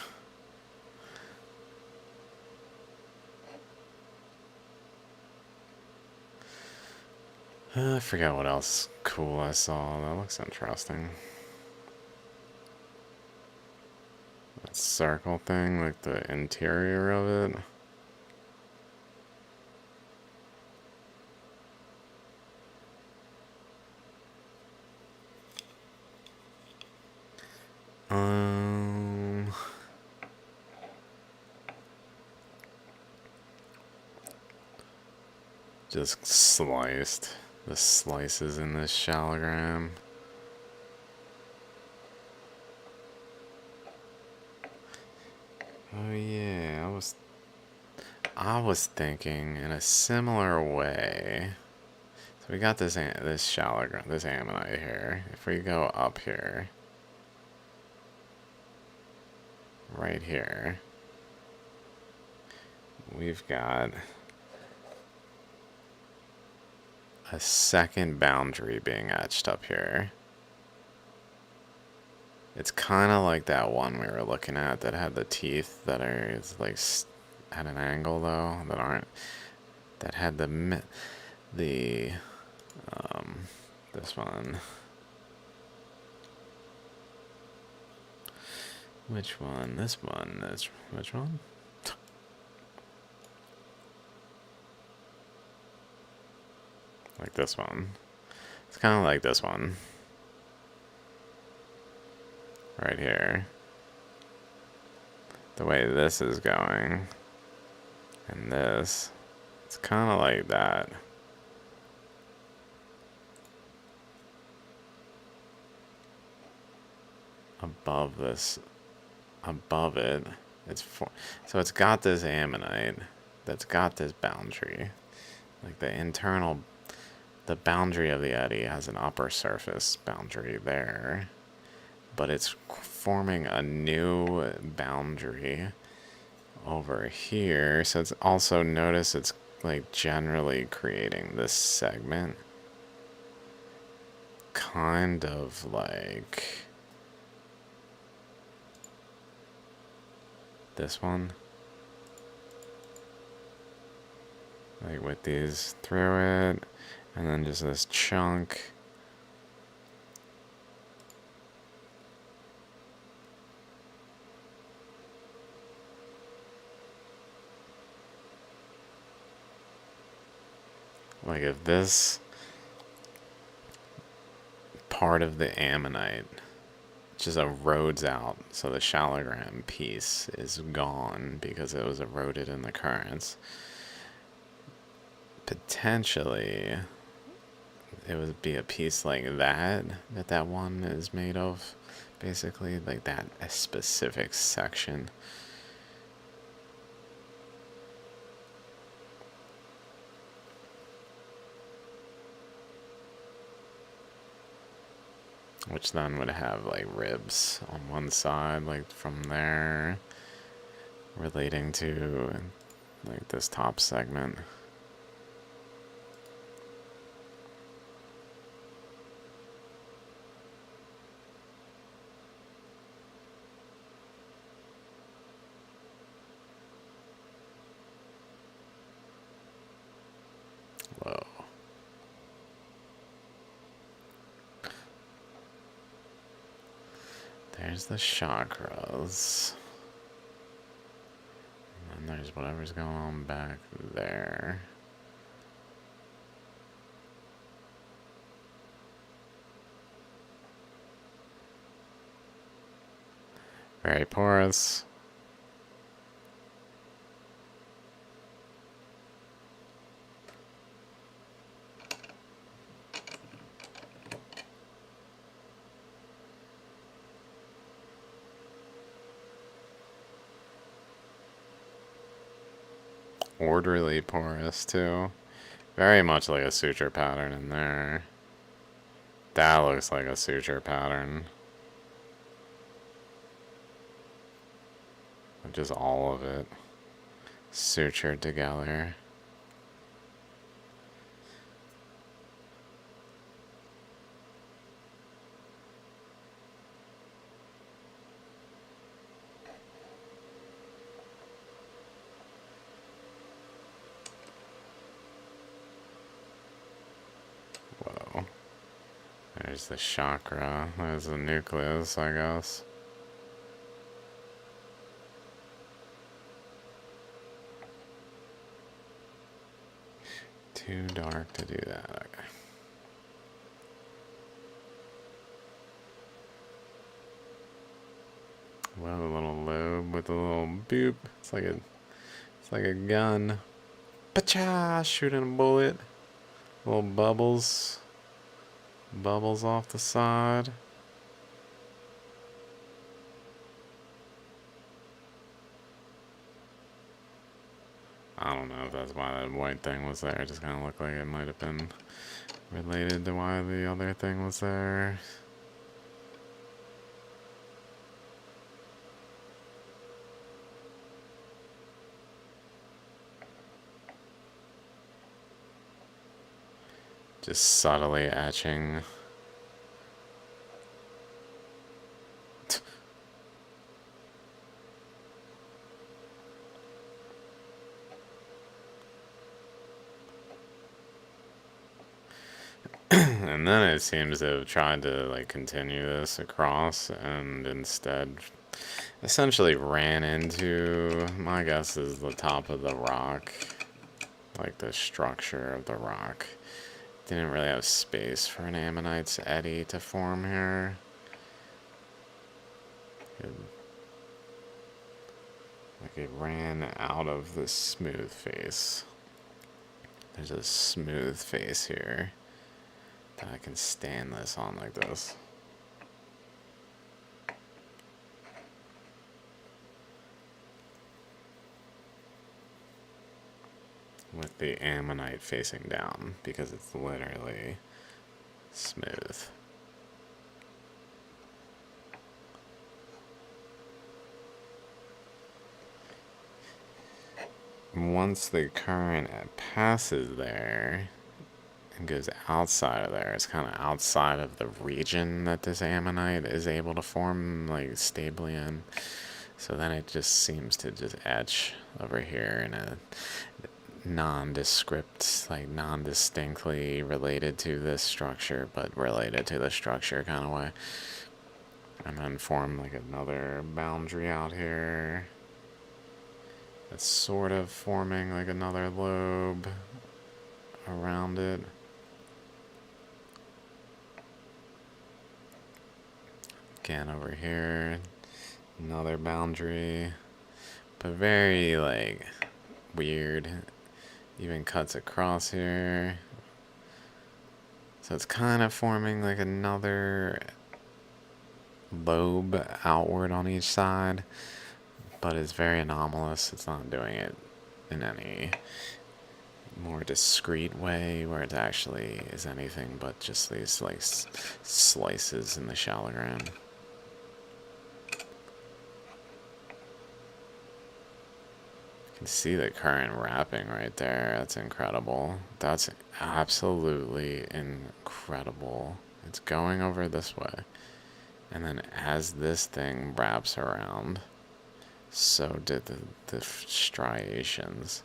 I forgot what else cool I saw. That looks interesting. That circle thing, like the interior of it. Just sliced. The slices in this Shaligram. Oh yeah, I was thinking in a similar way. So we got this Shaligram, this ammonite here. If we go up here, right here, we've got a second boundary being etched up here. It's kind of like that one we were looking at that had the teeth that are like at an angle though, that aren't, that had this one. Which one? This one. Which one? Like this one. It's kind of like this one. Right here. The way this is going. And this. It's kind of like that. Above this. Above it. So it's got this ammonite. That's got this boundary. Like the boundary of the eddy has an upper surface boundary there, but it's forming a new boundary over here. So it's also, notice it's like generally creating this segment, kind of like this one, like with these through it. And then just this chunk. Like if this part of the ammonite just erodes out, so the Shaligram piece is gone because it was eroded in the currents, potentially it would be a piece like that one is made of, basically, like that a specific section. Which then would have like ribs on one side, like from there, relating to like this top segment. Whoa. There's the chakras. And then there's whatever's going on back there. Very porous. Orderly porous too. Very much like a suture pattern in there. That looks like a suture pattern. Just all of it sutured together. Whoa. There's the chakra. There's the nucleus, I guess. Too dark to do that. Okay. Well, a little lobe with a little boop. It's like a gun. Pacha! Shooting a bullet. Little bubbles. Bubbles off the side. I don't know if that's why that white thing was there. It just kind of looked like it might have been related to why the other thing was there. Just subtly etching. And then it seems to have tried to like continue this across and instead essentially ran into, my guess is the top of the rock, like the structure of the rock. Didn't really have space for an ammonite's eddy to form here. Like it ran out of the smooth face. There's a smooth face here that I can stand this on like this. With the ammonite facing down because it's literally smooth. Once the current passes there and goes outside of there, it's kind of outside of the region that this ammonite is able to form like stably in. So then it just seems to just etch over here in a nondescript, like non-distinctly related to this structure, but related to the structure kind of way. And then form like another boundary out here. It's sort of forming like another lobe around it. Again, over here, another boundary, but very, like, weird. Even cuts across here. So it's kind of forming like another lobe outward on each side, but it's very anomalous. It's not doing it in any more discrete way where it actually is anything but just these like slices in the Shaligram. You can see the current wrapping right there. That's incredible. That's absolutely incredible. It's going over this way. And then as this thing wraps around, so did the striations.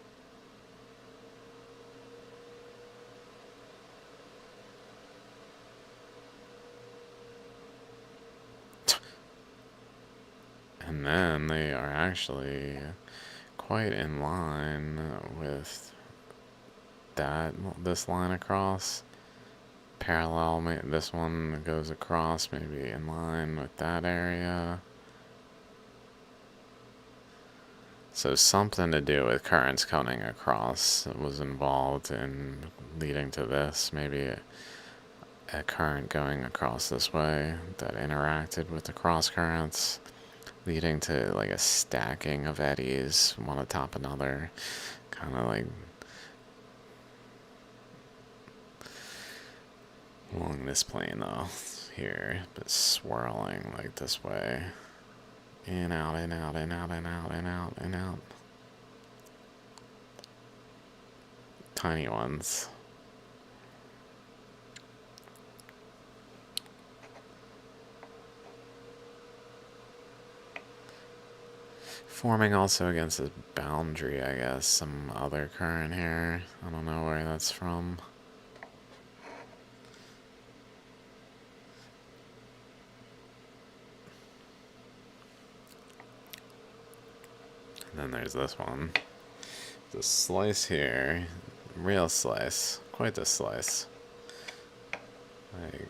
And then they are actually quite in line with this line across. Parallel, this one goes across, maybe in line with that area. So something to do with currents coming across was involved in leading to this. Maybe a current going across this way that interacted with the cross currents, leading to like a stacking of eddies, one atop another, kind of like along this plane though, here, but swirling like this way. In, out, in, out, in, out, in, out, in, out, in, out. Tiny ones. Forming also against this boundary, I guess. Some other current here. I don't know where that's from. And then there's this one. The slice here. Real slice. Quite the slice. Like...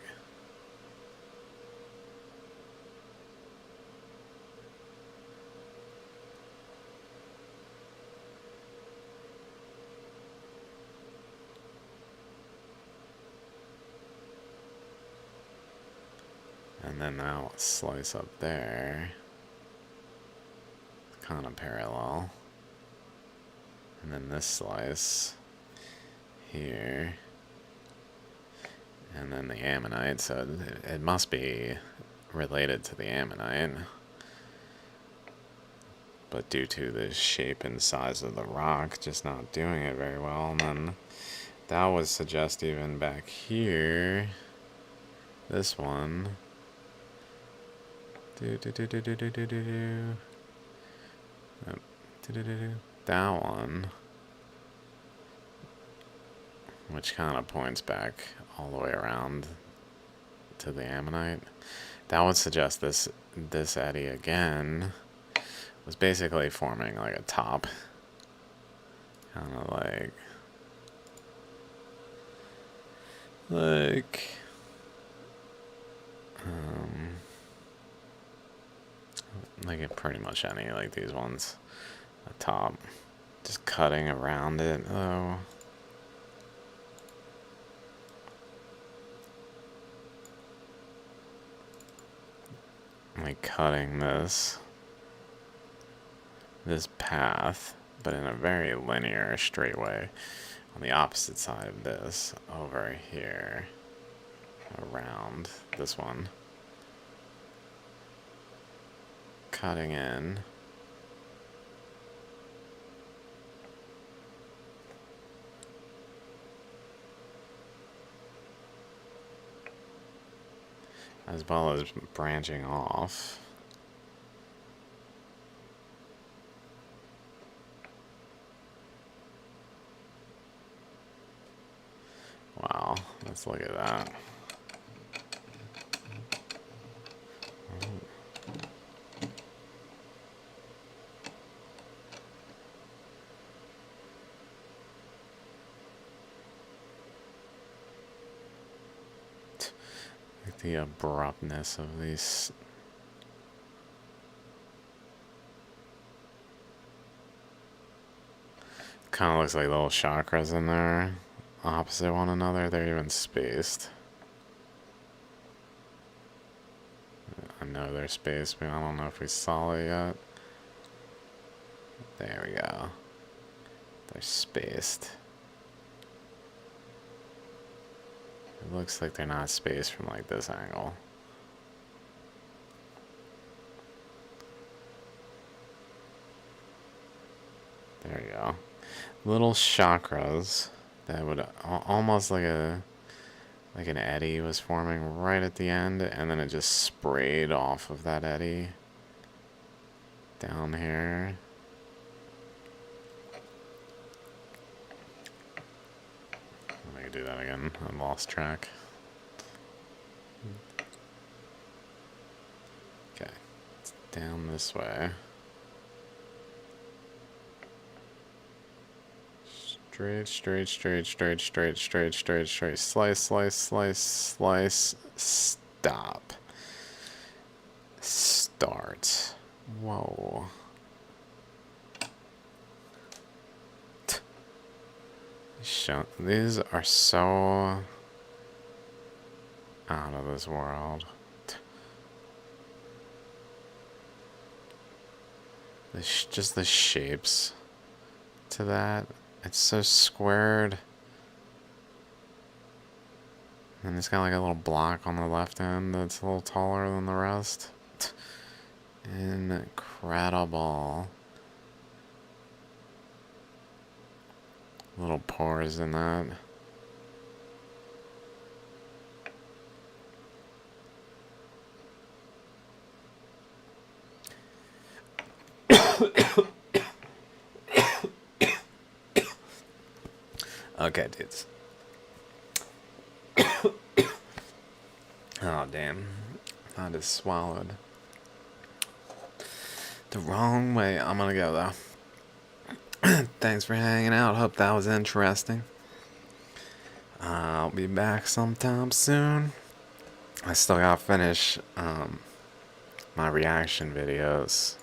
And then now slice up there. Kind of parallel. And then this slice here. And then the ammonite, so it must be related to the ammonite. But due to the shape and size of the rock, just not doing it very well. And then that would suggest even back here, this one. That one, which kind of points back all the way around to the ammonite. That would suggest this eddy again was basically forming like a top, kind of like pretty much any like these ones, a top, just cutting around it though. Like cutting this path, but in a very linear, straight way on the opposite side of this, over here, around this one. Cutting in. As well as branching off. Wow, let's look at that. the abruptness of these. Kind of looks like little chakras in there, opposite one another. They're even spaced. I know they're spaced, but I don't know if we saw it yet. There we go. They're spaced. It looks like they're not spaced from like this angle. There you go. Little chakras that would almost like an eddy was forming right at the end, and then it just sprayed off of that eddy down here. Let me do that again. I lost track. Okay, it's down this way. Straight. Slice. Stop. Start. Whoa. These are so out of this world. Just the shapes to that. It's so squared. And it's got like a little block on the left end that's a little taller than the rest. Incredible. Little pores in that. Okay, dudes. Oh, damn. I just swallowed the wrong way. I'm gonna go, though. Thanks for hanging out. Hope that was interesting. I'll be back sometime soon. I still gotta finish my reaction videos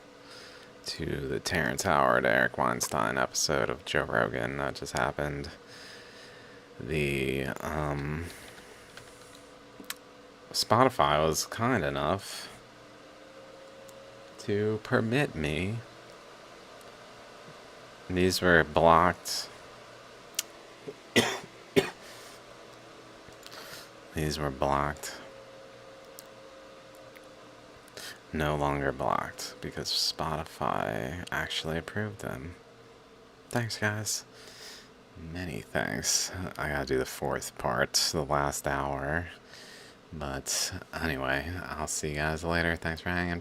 to the Terrence Howard, Eric Weinstein episode of Joe Rogan that just happened. The Spotify was kind enough to permit me. These were blocked. These were blocked. No longer blocked because Spotify actually approved them. Thanks, guys. Many thanks. I gotta do the fourth part, the last hour. But anyway, I'll see you guys later. Thanks for hanging.